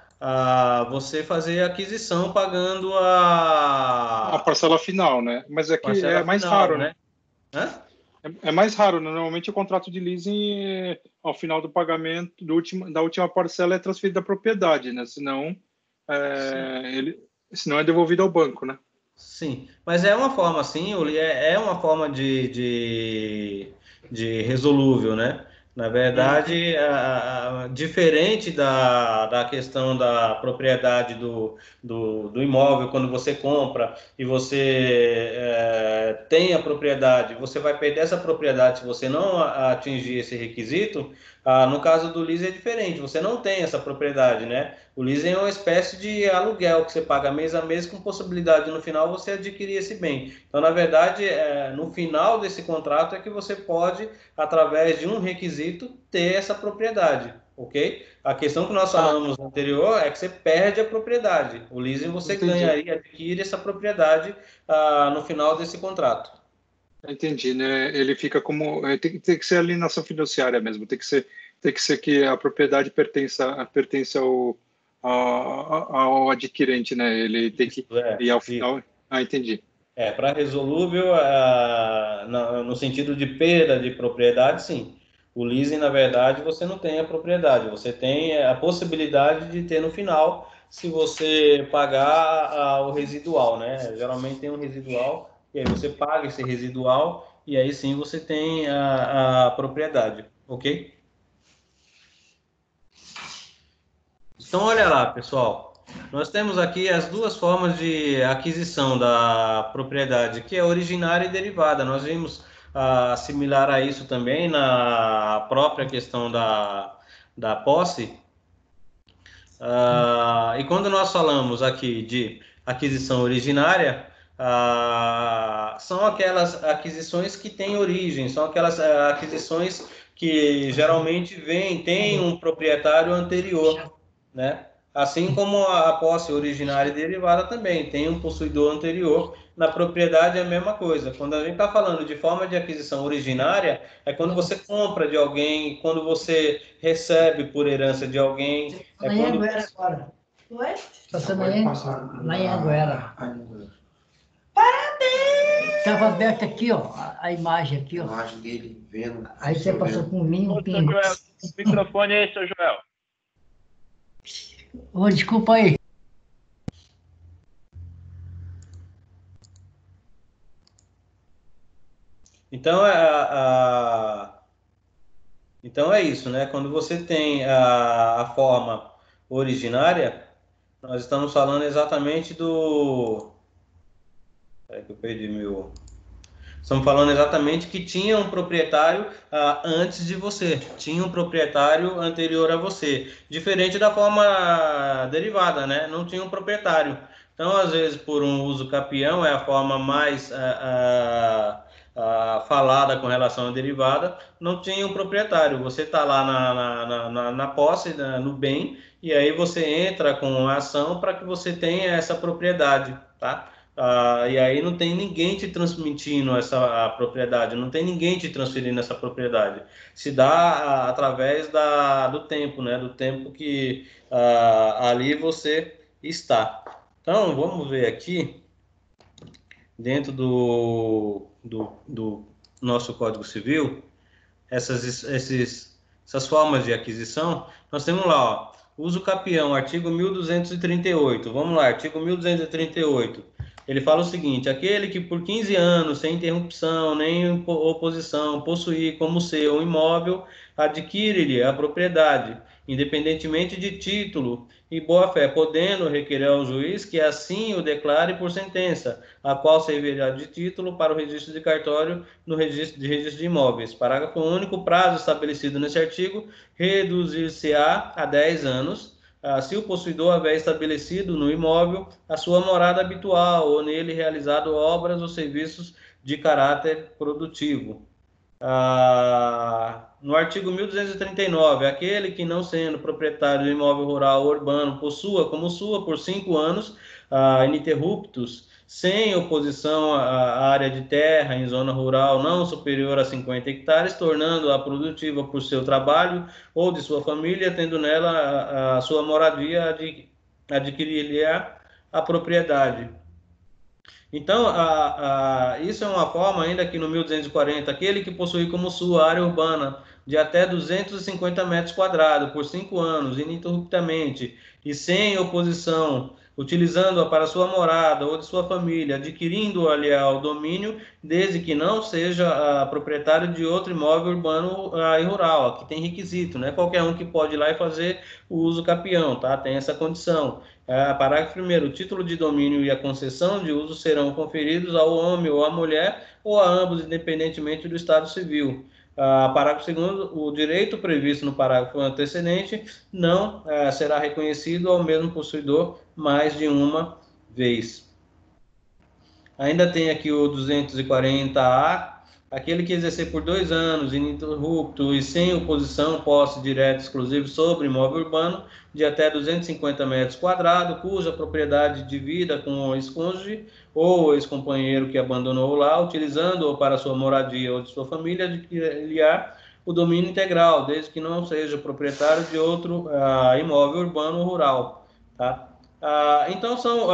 você fazer a aquisição pagando a parcela final, né? Mas é que é mais final, raro, né? Hã? É mais raro, né? Normalmente o contrato de leasing, ao final do pagamento da última parcela, é transferido da propriedade, né? Senão, senão é devolvido ao banco, né? Sim, mas é uma forma, sim, é uma forma de resolúvel, né? Na verdade, diferente da questão da propriedade do imóvel, quando você compra e você tem a propriedade, você vai perder essa propriedade se você não atingir esse requisito. No caso do leasing é diferente, você não tem essa propriedade, né? O leasing é uma espécie de aluguel que você paga mês a mês com possibilidade no final você adquirir esse bem. Então, na verdade, no final desse contrato é que você pode, através de um requisito, ter essa propriedade, ok? A questão que nós falamos anterior é que você perde a propriedade. O leasing você ganharia, adquire essa propriedade no final desse contrato. Entendi, né? Ele fica como... Tem que ser alienação fiduciária mesmo, tem que ser que a propriedade pertence ao adquirente, né? Ele tem que... E ao final... entendi. Para resolúvel, no sentido de perda de propriedade, sim. O leasing, na verdade, você não tem a propriedade, você tem a possibilidade de ter no final, se você pagar o residual, né? Geralmente tem um residual, e aí você paga esse residual, e aí sim você tem a propriedade, ok? Então, olha lá, pessoal. Nós temos aqui as duas formas de aquisição da propriedade, que é originária e derivada. Nós vimos similar a isso também na própria questão da posse. E quando nós falamos aqui de aquisição originária, são aquelas aquisições que têm origem, são aquelas aquisições que geralmente têm um proprietário anterior, né? Assim como a posse originária e derivada também tem um possuidor anterior. Na propriedade é a mesma coisa. Quando a gente está falando de forma de aquisição originária, é quando você compra de alguém, quando você recebe por herança de alguém. Lá em Anguera agora. Oi? Lá em Anguera. Parabéns! Estava aberta aqui, ó, a imagem aqui, ó. A imagem dele vendo. Aí você passou por mim um pingo. Joel, microfone aí, seu Joel. Oh, desculpa aí. Então, então é isso, né? Quando você tem a forma originária, nós estamos falando exatamente do... Peraí que eu perdi meu... Estamos falando exatamente que tinha um proprietário antes de você, tinha um proprietário anterior a você, diferente da forma derivada, né? Não tinha um proprietário. Então, às vezes, por um uso capião, é a forma mais falada com relação à derivada, não tinha um proprietário. Você está lá na posse, no bem, e aí você entra com a ação para que você tenha essa propriedade, tá? E aí não tem ninguém te transmitindo essa propriedade, não tem ninguém te transferindo essa propriedade. Se dá através do tempo, né? Do tempo que ali você está. Então, vamos ver aqui, dentro do nosso Código Civil, essas formas de aquisição. Nós temos lá, ó, uso capião, artigo 1238. Vamos lá, artigo 1238. Ele fala o seguinte: aquele que por 15 anos, sem interrupção nem oposição, possuir como seu um imóvel, adquire-lhe a propriedade, independentemente de título e boa-fé, podendo requerer ao juiz que assim o declare por sentença, a qual servirá de título para o registro de cartório no registro de imóveis. Parágrafo único. O prazo estabelecido nesse artigo reduzir-se-á a 10 anos, se o possuidor houver estabelecido no imóvel a sua morada habitual ou nele realizado obras ou serviços de caráter produtivo. No artigo 1239, aquele que não sendo proprietário do imóvel rural ou urbano possua como sua por 5 anos ininterruptos, sem oposição à área de terra em zona rural não superior a 50 hectares, tornando-a produtiva por seu trabalho ou de sua família, tendo nela a sua moradia, adquirir-lhe-á a propriedade. Então, isso é uma forma, ainda que no 1240, aquele que possui como sua área urbana de até 250 metros quadrados por 5 anos, ininterruptamente, e sem oposição, utilizando-a para sua morada ou de sua família, adquirindo-a ao domínio, desde que não seja proprietário de outro imóvel urbano e rural. Aqui tem requisito, não é qualquer um que pode ir lá e fazer o uso capião, tá? Tem essa condição. Parágrafo 1º, o título de domínio e a concessão de uso serão conferidos ao homem ou à mulher, ou a ambos, independentemente do estado civil. Parágrafo 2º, o direito previsto no parágrafo antecedente não será reconhecido ao mesmo possuidor mais de uma vez. Ainda tem aqui o 240A, aquele que exercer por 2 anos, ininterrupto e sem oposição, posse direta exclusiva sobre imóvel urbano de até 250 metros quadrados, cuja propriedade divida com o ex-cônjuge ou ex-companheiro que abandonou lá, utilizando-o para sua moradia ou de sua família, adquirir o domínio integral, desde que não seja proprietário de outro imóvel urbano ou rural. Tá? Então, são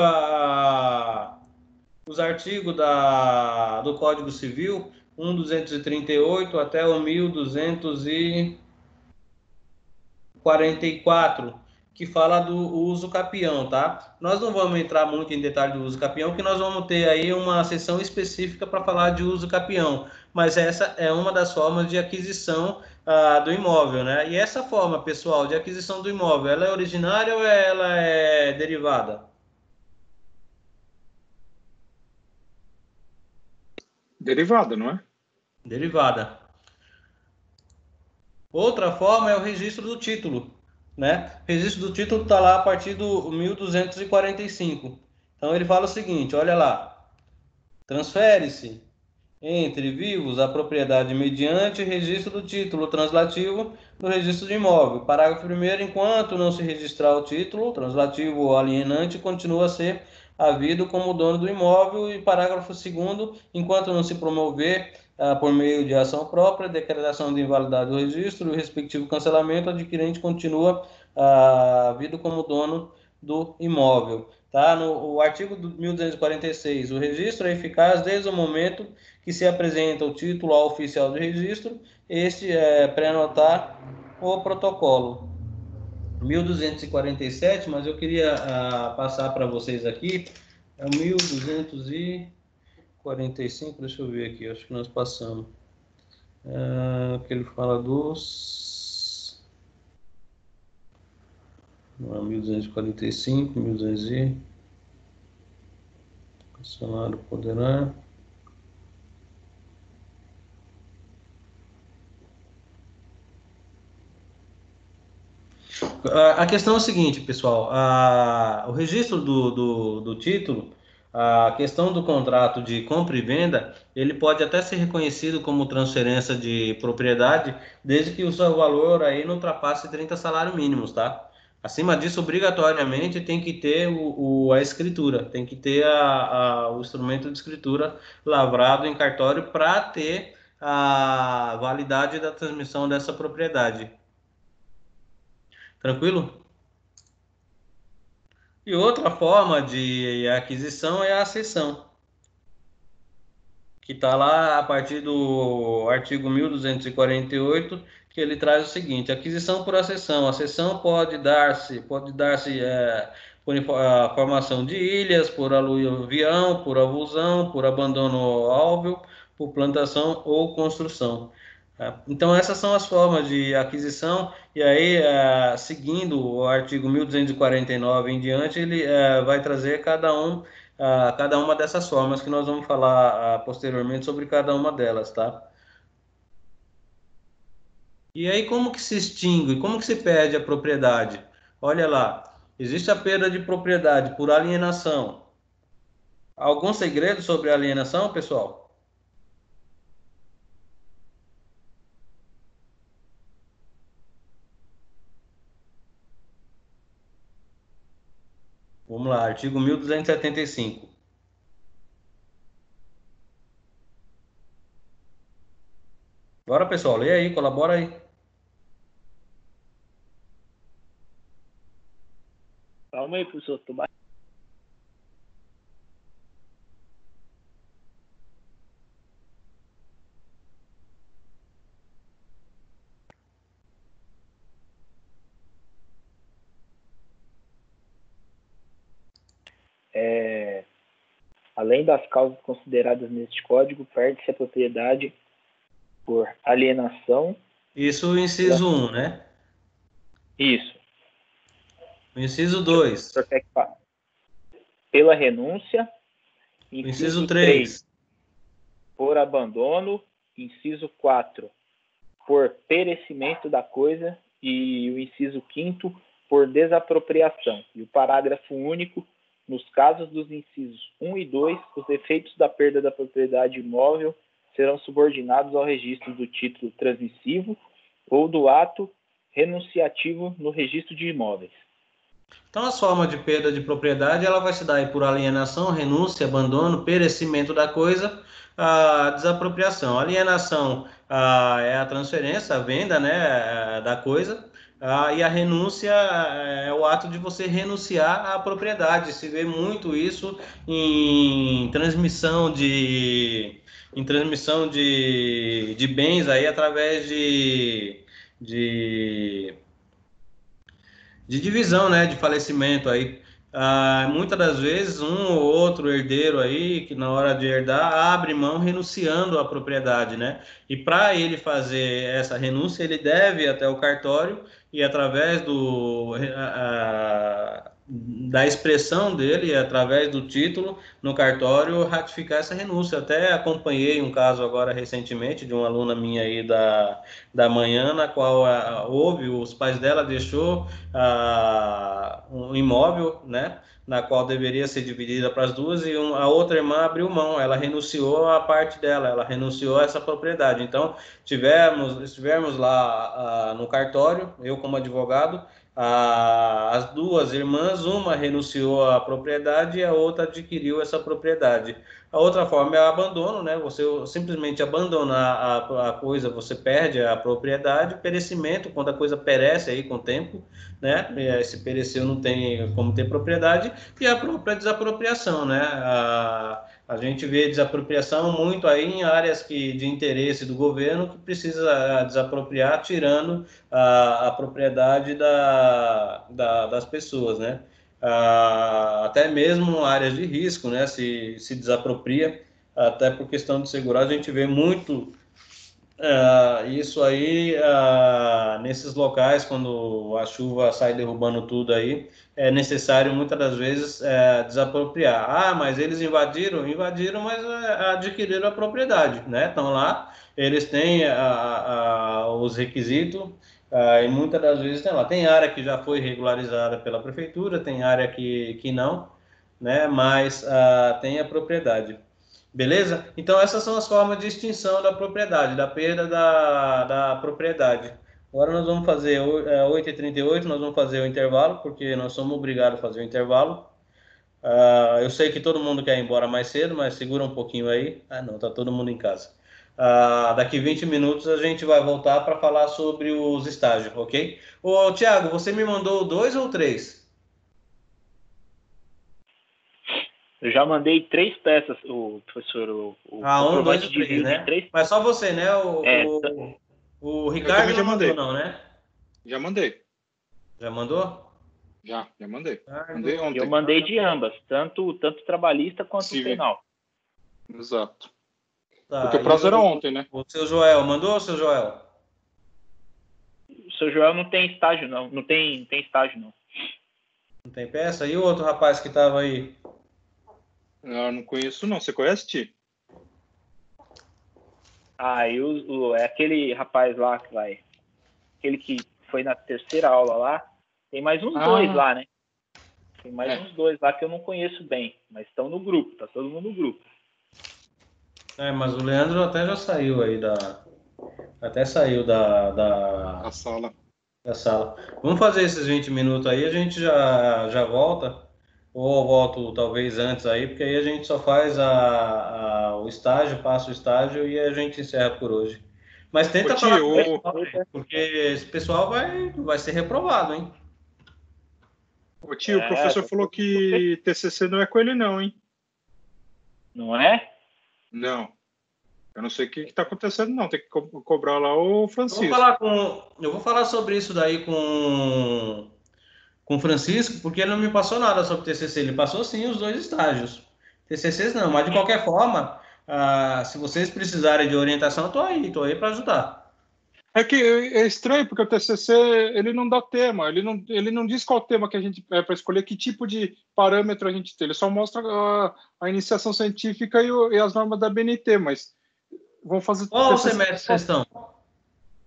os artigos do Código Civil, 1238 até o 1244, que fala do uso capião, tá? Nós não vamos entrar muito em detalhe do uso capião, que nós vamos ter aí uma sessão específica para falar de uso capião, mas essa é uma das formas de aquisição do imóvel, né? E essa forma, pessoal, de aquisição do imóvel, ela é originária ou ela é derivada? Derivada, não é? Derivada. Outra forma é o registro do título, né? O registro do título está lá a partir do 1245. Então ele fala o seguinte, olha lá: transfere-se entre vivos a propriedade mediante registro do título translativo no registro de imóvel. Parágrafo 1º, enquanto não se registrar o título translativo ou alienante, continua a ser havido como dono do imóvel. E parágrafo 2º, enquanto não se promover por meio de ação própria, decretação de invalidade do registro e o respectivo cancelamento, o adquirente continua havido como dono do imóvel. Tá? No artigo 1246, o registro é eficaz desde o momento que se apresenta o título ao oficial de registro, este é pré-anotar o protocolo. 1247, mas eu queria passar para vocês aqui, é o 1245, deixa eu ver aqui, acho que nós passamos. Que ele fala dos... Não é 1245, 1200 funcionário poderá... A questão é o seguinte, pessoal, o registro do título, a questão do contrato de compra e venda, ele pode até ser reconhecido como transferência de propriedade, desde que o seu valor aí não ultrapasse 30 salários mínimos, tá? Acima disso, obrigatoriamente, tem que ter a escritura, tem que ter o instrumento de escritura lavrado em cartório para ter a validade da transmissão dessa propriedade. Tranquilo? E outra forma de aquisição é a cessão, que está lá a partir do artigo 1248, que ele traz o seguinte: aquisição por acessão. A cessão pode dar-se por formação de ilhas, por aluvião, por avulsão, por abandono álveo, por plantação ou construção. Então, essas são as formas de aquisição, e aí, seguindo o artigo 1249 em diante, ele vai trazer cada uma dessas formas, que nós vamos falar posteriormente sobre cada uma delas, tá? E aí, como que se extingue, como que se perde a propriedade? Olha lá, existe a perda de propriedade por alienação. Algum segredo sobre a alienação, pessoal? Vamos lá, artigo 1275. Bora, pessoal, lê aí, colabora aí. Calma aí, professor. Tô... Além das causas consideradas neste código, perde-se a propriedade por alienação. Isso, o inciso 1, né? Isso. O inciso 2. Pela renúncia. Inciso 3. Por abandono. Inciso 4. Por perecimento da coisa. E o inciso 5º, por desapropriação. E o parágrafo único: nos casos dos incisos 1 e 2, os efeitos da perda da propriedade imóvel serão subordinados ao registro do título transmissivo ou do ato renunciativo no registro de imóveis. Então, as formas de perda de propriedade, ela vai se dar aí por alienação, renúncia, abandono, perecimento da coisa, a desapropriação. A alienação é a transferência, a venda, né, da coisa, e a renúncia é o ato de você renunciar à propriedade. Se vê muito isso em transmissão de bens aí através de divisão, né, de falecimento aí. Muitas das vezes um ou outro herdeiro aí que na hora de herdar abre mão renunciando à propriedade, né? E para ele fazer essa renúncia ele deve ir até o cartório e através da expressão dele, através do título no cartório, ratificar essa renúncia. Até acompanhei um caso agora recentemente de uma aluna minha aí da manhã, na qual os pais dela deixou um imóvel, né, na qual deveria ser dividida para as duas, e a outra irmã abriu mão, ela renunciou à parte dela, ela renunciou a essa propriedade. Então, estivemos lá no cartório, eu como advogado, as duas irmãs, uma renunciou à propriedade e a outra adquiriu essa propriedade. A outra forma é o abandono, né? Você simplesmente abandonar a coisa, você perde a propriedade. Perecimento, quando a coisa perece aí com o tempo, né? Se pereceu, não tem como ter propriedade. E a própria desapropriação, né? A gente vê desapropriação muito aí em áreas de interesse do governo que precisa desapropriar, tirando a propriedade das pessoas, né? Até mesmo áreas de risco, né? Se desapropria, até por questão de segurança. A gente vê muito isso aí nesses locais, quando a chuva sai derrubando tudo aí, é necessário muitas das vezes desapropriar. Mas eles invadiram, mas adquiriram a propriedade, né? Estão lá, eles têm os requisitos, e muitas das vezes tem lá. Tem área que já foi regularizada pela prefeitura, tem área que não, né? Mas tem a propriedade. Beleza? Então, essas são as formas de extinção da propriedade, da perda da propriedade. Agora nós vamos fazer 8h38, nós vamos fazer o intervalo, porque nós somos obrigados a fazer o intervalo. Eu sei que todo mundo quer ir embora mais cedo, mas segura um pouquinho aí. Não, tá todo mundo em casa. Daqui 20 minutos a gente vai voltar para falar sobre os estágios, ok? Ô, Thiago, você me mandou 2 ou 3? Eu já mandei 3 peças, o professor. O 1, 2 e 3, né? 3... Mas só você, né? O Ricardo já mandei. Não, né? Já mandei. Já mandou? Já mandei. Mandei ontem. Eu mandei de ambas, tanto trabalhista quanto penal. Exato. Tá, porque o prazo era ontem, né? O seu Joel, mandou, seu Joel? O seu Joel não tem estágio, não. Não tem estágio, não. Não tem peça? E o outro rapaz que estava aí? Eu não conheço, não. Você conhece, Ti? É aquele rapaz lá que vai... Aquele que foi na terceira aula lá. Tem mais uns 2 lá, né? Tem mais uns 2 lá que eu não conheço bem. Mas estão no grupo. Tá todo mundo no grupo. Mas o Leandro até já saiu aí Até saiu da sala. Da sala. Vamos fazer esses 20 minutos aí. A gente já volta. Ou eu volto talvez antes aí, porque aí a gente só faz o estágio, passa o estágio e a gente encerra por hoje. Mas tenta falar com o pessoal, porque esse pessoal vai ser reprovado, hein? Ô tio, o professor falou que TCC não é com ele não, hein? Não é? Não. Eu não sei o que está acontecendo, não. Tem que cobrar lá o Francisco. Eu vou falar sobre isso daí com o Francisco, porque ele não me passou nada sobre TCC. Ele passou, sim, os 2 estágios. TCCs não, mas de qualquer forma, se vocês precisarem de orientação, eu estou aí para ajudar. É que é estranho, porque o TCC, ele não dá tema. Ele não diz qual tema que a gente é para escolher, que tipo de parâmetro a gente tem. Ele só mostra a iniciação científica e as normas da BNT, mas vão fazer... Qual semestre vocês estão?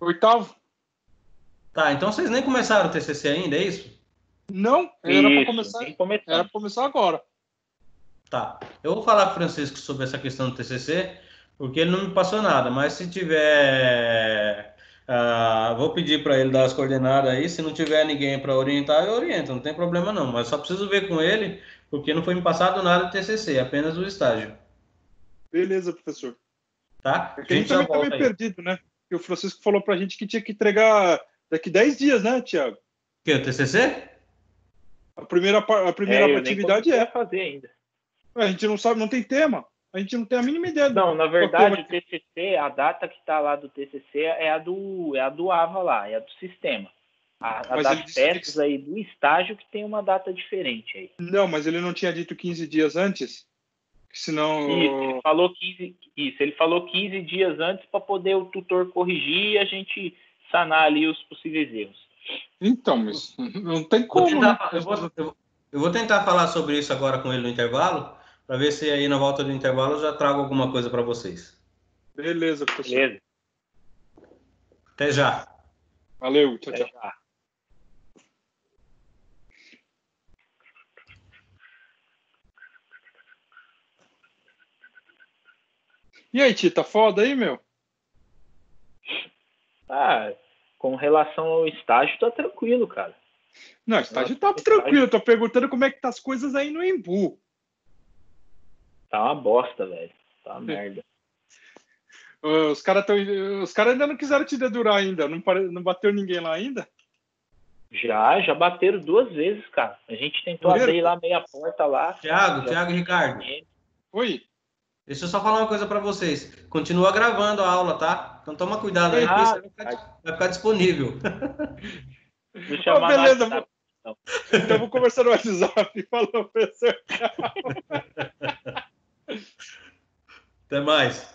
8º. Tá, então vocês nem começaram o TCC ainda, é isso? Não, era para começar agora. Tá, eu vou falar com o Francisco sobre essa questão do TCC, porque ele não me passou nada, mas se tiver, vou pedir para ele dar as coordenadas aí, se não tiver ninguém para orientar, eu oriento, não tem problema não, mas só preciso ver com ele, porque não foi me passado nada do TCC, apenas o estágio, Beleza, professor. tá? É A que a gente gente já também tá meio volta aí. perdido, né? Porque o Francisco falou pra gente que tinha que entregar daqui 10 dias, né, Tiago? Que, o TCC? A primeira Eu nem atividade comecei a fazer ainda. A gente não sabe, não tem tema. A gente não tem a mínima ideia. Não, na qual verdade, tema o TCC, a data que está lá do TCC é a do AVA lá, é a do sistema. A Mas ele das disse peças aí do estágio que tem uma data diferente aí. Não, mas ele não tinha dito 15 dias antes? Senão. Ele falou 15 dias antes para poder o tutor corrigir e a gente sanar ali os possíveis erros. Então, mas não tem Vou como, né? tentar, eu vou tentar falar sobre isso agora com ele no intervalo, para ver se aí na volta do intervalo eu já trago alguma coisa para vocês. Beleza, professor. Beleza? Até já. Valeu, tchau, Até tchau. já. E aí, Tita, foda aí, meu? Com relação ao estágio, tá tranquilo, cara. Não, estágio tá tranquilo. Tô perguntando como é que tá as coisas aí no Embu. Tá uma bosta, velho. Tá uma merda. Os caras ainda não quiseram te dedurar ainda. Não bateu ninguém lá ainda? Já bateram 2 vezes, cara. A gente tentou abrir lá meia porta lá. Thiago e Ricardo. Oi. Deixa eu só falar uma coisa para vocês. Continua gravando a aula, tá? Então toma cuidado aí, porque isso vai ficar disponível. Vou chamar beleza. WhatsApp, então vou conversar no WhatsApp. Falou, professor. Até mais.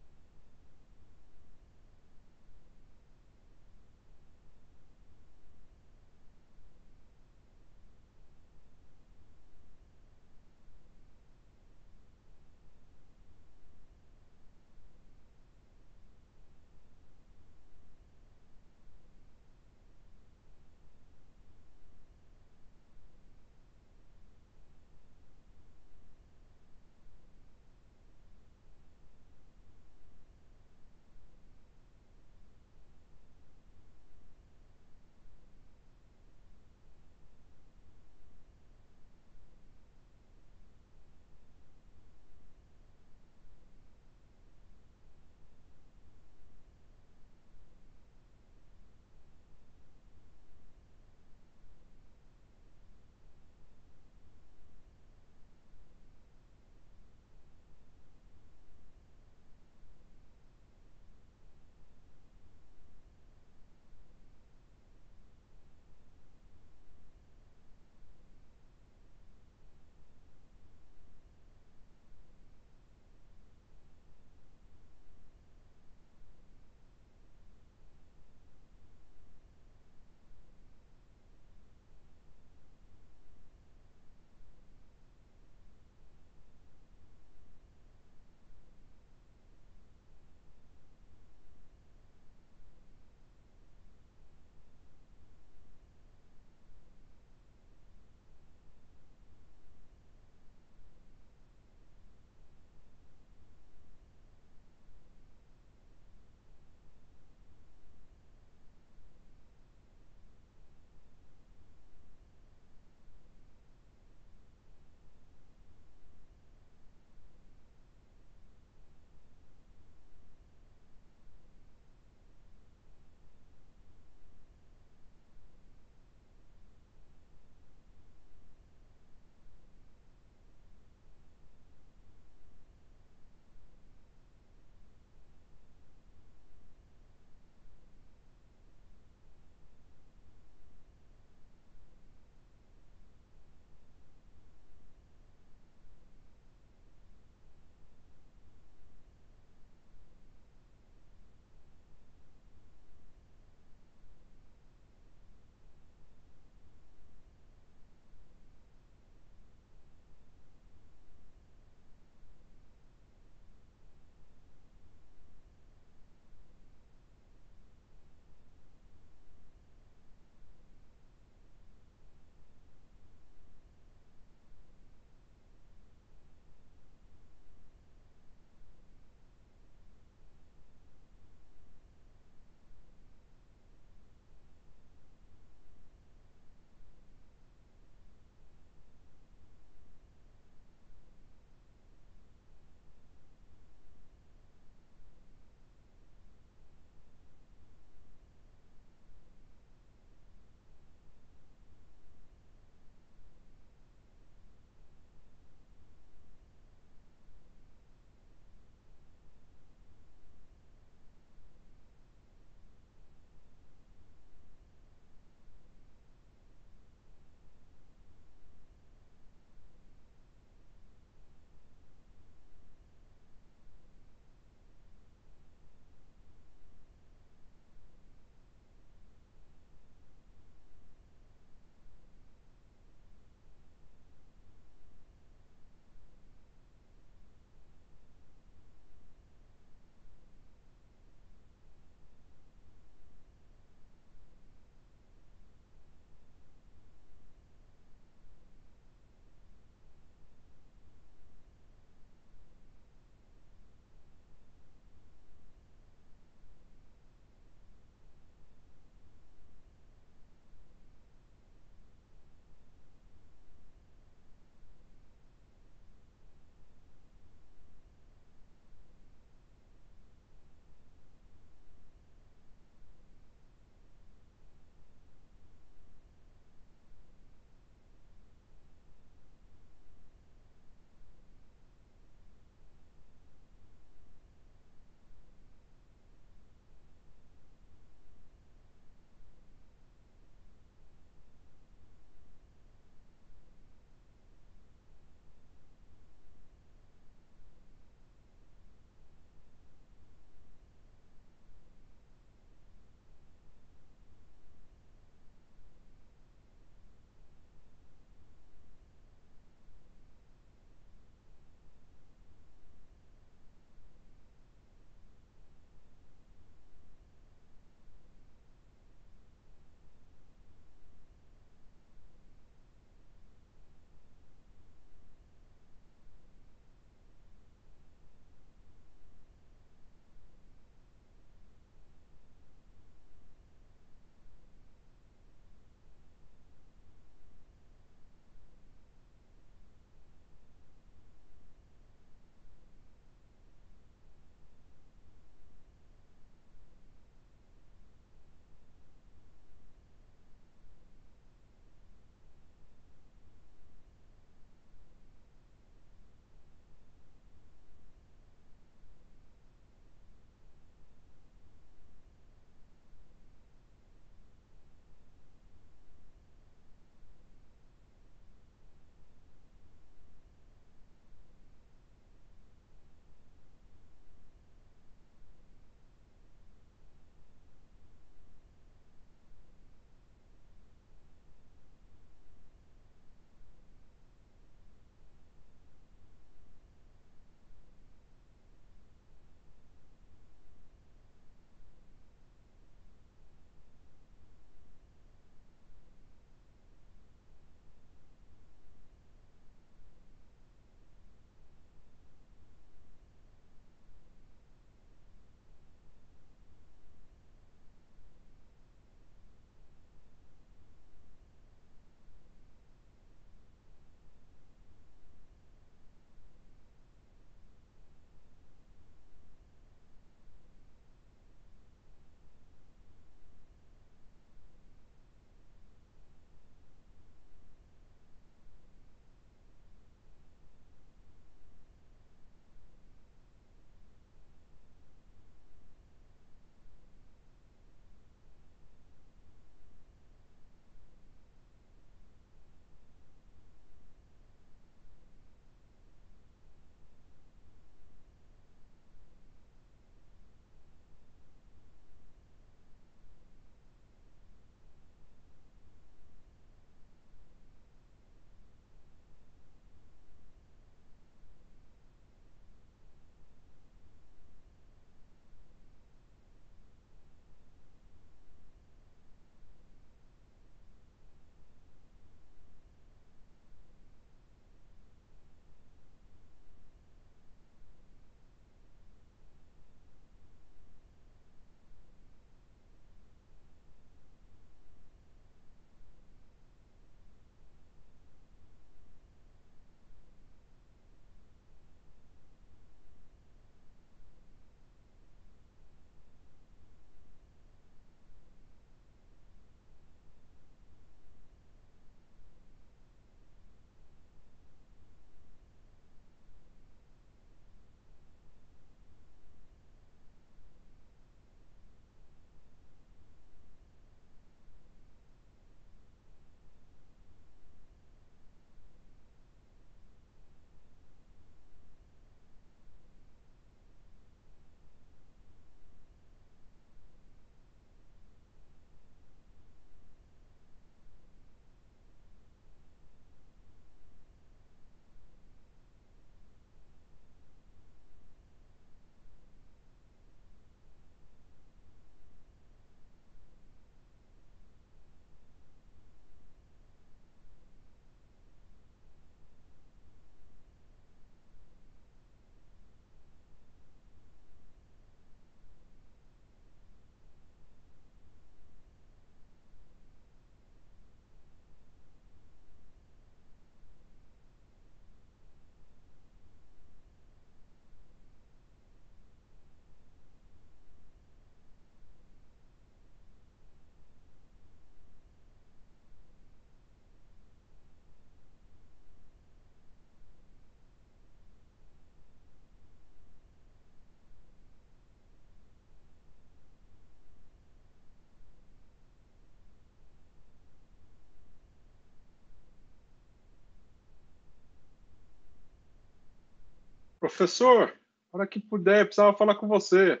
Professor, na hora que puder, precisava falar com você.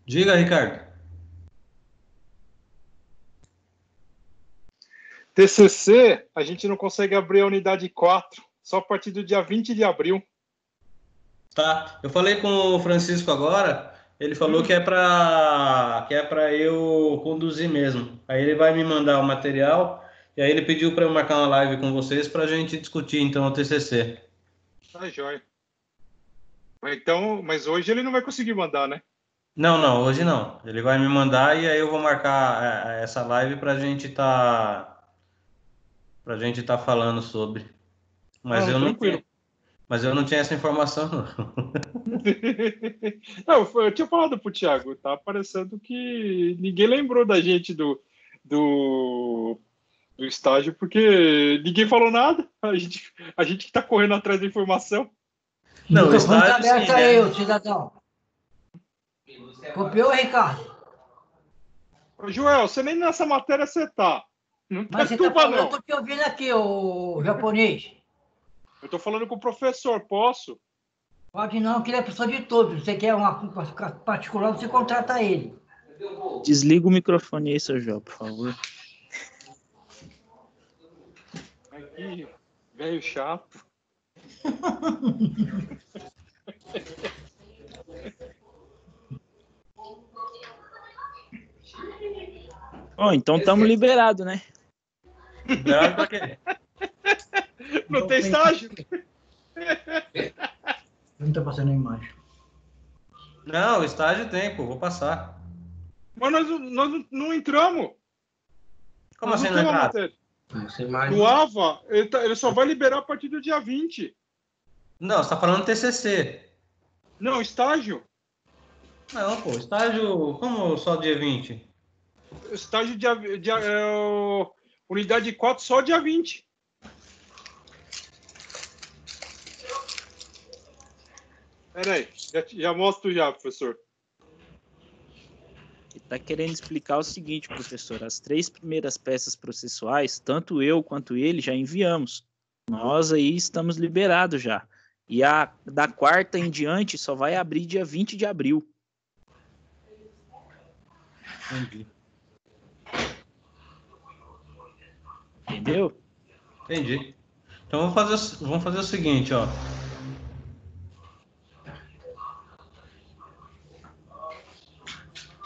Diga, Ricardo. TCC, a gente não consegue abrir a unidade 4, só a partir do dia 20 de abril. Tá, eu falei com o Francisco agora, ele falou que é para eu conduzir mesmo. Aí ele vai me mandar o material e aí ele pediu para eu marcar uma live com vocês para a gente discutir então o TCC. Tá joia. Então, mas hoje ele não vai conseguir mandar, né? Não, hoje não. Ele vai me mandar e aí eu vou marcar essa live para a gente tá falando sobre. Mas eu não tinha essa informação, não. Não, eu tinha falado pro Thiago, tá parecendo que ninguém lembrou da gente do estágio, porque ninguém falou nada. A gente que tá correndo atrás da informação. Não, o microfone tá estágio, aberto sim, aí, né? ô cidadão. Copiou, Ricardo? Ô, Joel, você nem nessa matéria você tá. Não Mas você tá perturba, falando, eu não. tô te ouvindo aqui, ô japonês. Eu tô falando com o professor, posso? Pode não, que ele é professor de todos. Você quer uma particular, você contrata ele. Desliga o microfone aí, seu Jó, por favor. Aqui, velho chato. Ó, então estamos liberados, né? Liberado pra quê? Não tem estágio? Não tá passando a imagem. Não, o estágio tem, pô, vou passar. Mas nós não entramos. Como Nós assim não não temos a entraram? matéria. No AVA, ele só vai liberar a partir do dia 20. Não, você tá falando TCC. Não, estágio. Não, pô, estágio, como só dia 20? Estágio unidade 4 só dia 20. Peraí, já mostro já, professor. Ele está querendo explicar o seguinte, professor. As 3 primeiras peças processuais, tanto eu quanto ele, já enviamos. Nós aí estamos liberados já. E a da 4ª em diante só vai abrir dia 20 de abril. Entendi. Entendeu? Entendi. Então vamos fazer o seguinte, ó.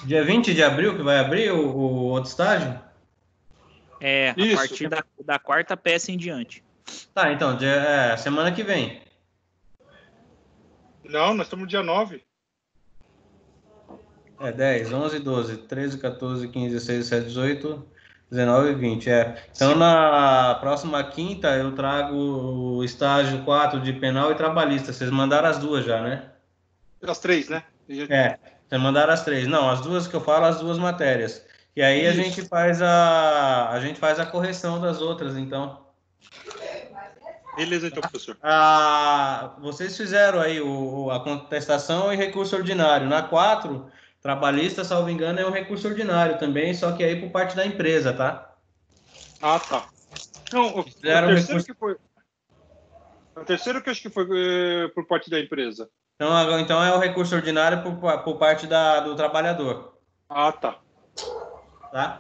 Dia 20 de abril que vai abrir o outro estágio? É, a Isso. partir da 4ª peça em diante. Tá, então, semana que vem. Não, nós estamos no dia 9. 10, 11, 12, 13, 14, 15, 16, 17, 18, 19 e 20. Então, na próxima quinta, eu trago o estágio 4 de penal e trabalhista. Vocês mandaram as duas já, né? As 3, né? Vocês mandaram as 3. Não, as duas que eu falo, as 2 matérias. E aí Isso. a gente faz a correção das outras, então. Beleza, então, professor. Vocês fizeram aí a contestação e recurso ordinário. Na 4, trabalhista, salvo engano, é um recurso ordinário também, só que aí por parte da empresa, tá? Ah, tá. Não, o Fizeram terceiro recurso... que foi... O terceiro que acho que foi por parte da empresa. Então é o recurso ordinário por parte do trabalhador. Ah, tá. Tá?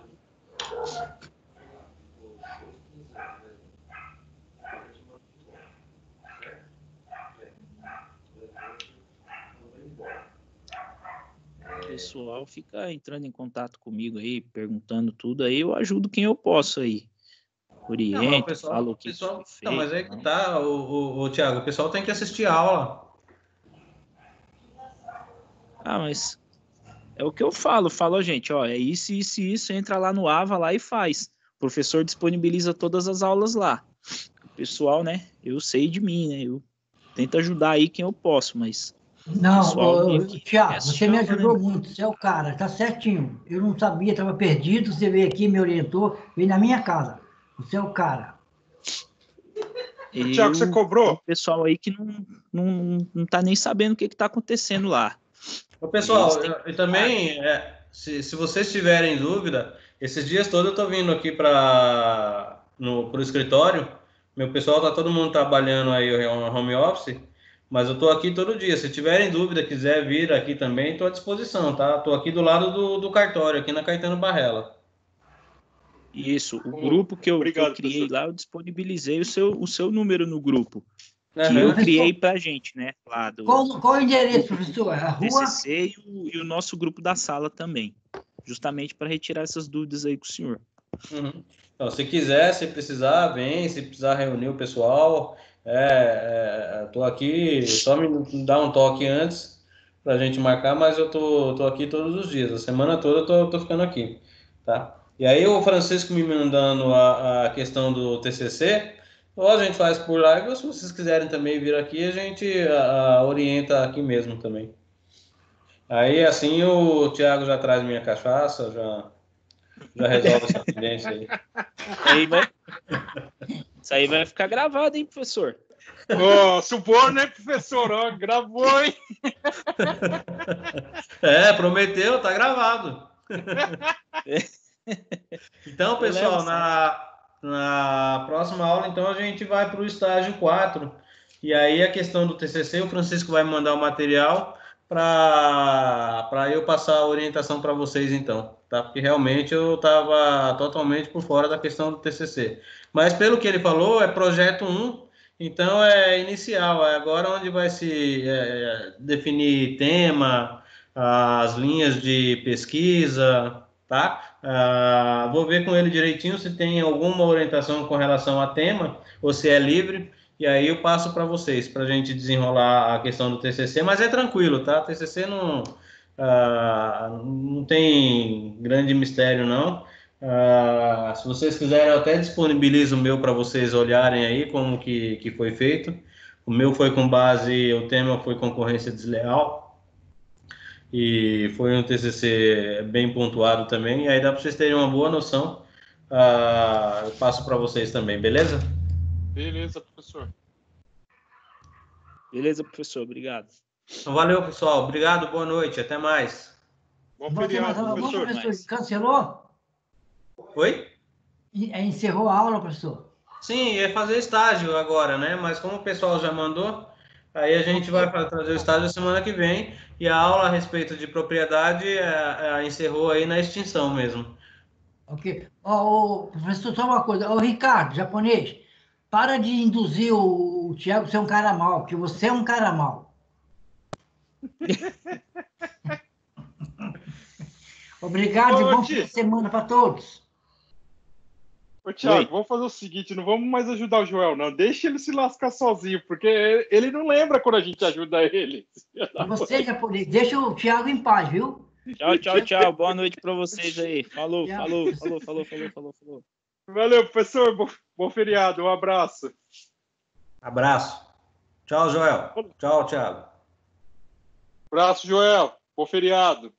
O pessoal fica entrando em contato comigo aí, perguntando tudo aí, eu ajudo quem eu posso aí. Oriento, falo o que foi feito. Não, mas aí que tá, o Thiago, o pessoal tem que assistir a aula. Ah, mas é o que eu falo, gente, ó, é isso, isso e isso, entra lá no AVA lá e faz. O professor disponibiliza todas as aulas lá. O pessoal, né, eu sei de mim, né, eu tento ajudar aí quem eu posso, mas... Não, Thiago, você me chama, ajudou né? muito, você é o cara, tá certinho. Eu não sabia, estava perdido, você veio aqui, me orientou, veio na minha casa. Você é o cara. Thiago, você cobrou? O pessoal aí que não tá nem sabendo o que tá acontecendo lá. Ô, pessoal, eu também, se vocês tiverem dúvida, esses dias todos eu tô vindo aqui pro escritório, meu pessoal tá todo mundo trabalhando aí home office, mas eu tô aqui todo dia. Se tiverem dúvida, quiser vir aqui também, estou à disposição, tá? Tô aqui do lado do cartório, aqui na Caetano Barrela. Isso, o grupo que eu criei lá, eu disponibilizei o seu número no grupo. Que eu criei pra gente, né? Lá Qual o endereço, professor? A rua? TCC e o nosso grupo da sala também. Justamente para retirar essas dúvidas aí com o senhor. Uhum. Então, se quiser, se precisar, vem. Se precisar reunir o pessoal, tô aqui. Só me dá um toque antes para a gente marcar, mas eu tô aqui todos os dias. A semana toda eu tô ficando aqui, tá? E aí o Francisco me mandando a questão do TCC, ou a gente faz por live, ou se vocês quiserem também vir aqui, a gente orienta aqui mesmo também. Aí assim o Thiago já traz minha cachaça, já resolve essa pendência aí. Isso aí vai ficar gravado, hein, professor? Suborno, né, professor? Gravou, hein? Prometeu, tá gravado. Então, pessoal, na próxima aula, então, a gente vai para o estágio 4. E aí a questão do TCC, o Francisco vai mandar o material para eu passar a orientação para vocês, então, tá? Porque realmente eu estava totalmente por fora da questão do TCC. Mas pelo que ele falou, é projeto 1, então é inicial, é agora onde vai se definir tema, as linhas de pesquisa, tá? Vou ver com ele direitinho se tem alguma orientação com relação a tema, ou se é livre, e aí eu passo para vocês, para a gente desenrolar a questão do TCC, mas é tranquilo, tá? TCC não tem grande mistério, não. Se vocês quiserem, eu até disponibilizo o meu para vocês olharem aí como que foi feito. O meu foi com base, o tema foi concorrência desleal, e foi um TCC bem pontuado também, e aí dá para vocês terem uma boa noção. Eu passo para vocês também, beleza? Beleza, professor. Beleza, professor. Obrigado. Então, valeu, pessoal. Obrigado, boa noite. Até mais. Bom feriado, professor. Cancelou? Oi? Encerrou a aula, professor? Sim, ia fazer estágio agora, né? Mas como o pessoal já mandou, aí a gente vai trazer o estágio semana que vem. E a aula a respeito de propriedade encerrou aí na extinção mesmo. Ok. Professor, só uma coisa. Ricardo, japonês, para de induzir o Thiago a ser um cara mau, porque você é um cara mau. Obrigado e bom fim de semana para todos. Ô, Thiago, vamos fazer o seguinte, não vamos mais ajudar o Joel, não. Deixa ele se lascar sozinho, porque ele não lembra quando a gente ajuda ele. E você, japonês, deixa o Thiago em paz, viu? Tchau. Boa noite para vocês aí. Falou. Valeu, professor. Bom feriado. Um abraço. Abraço. Tchau, Joel. Tchau, Thiago. Abraço, Joel. Bom feriado.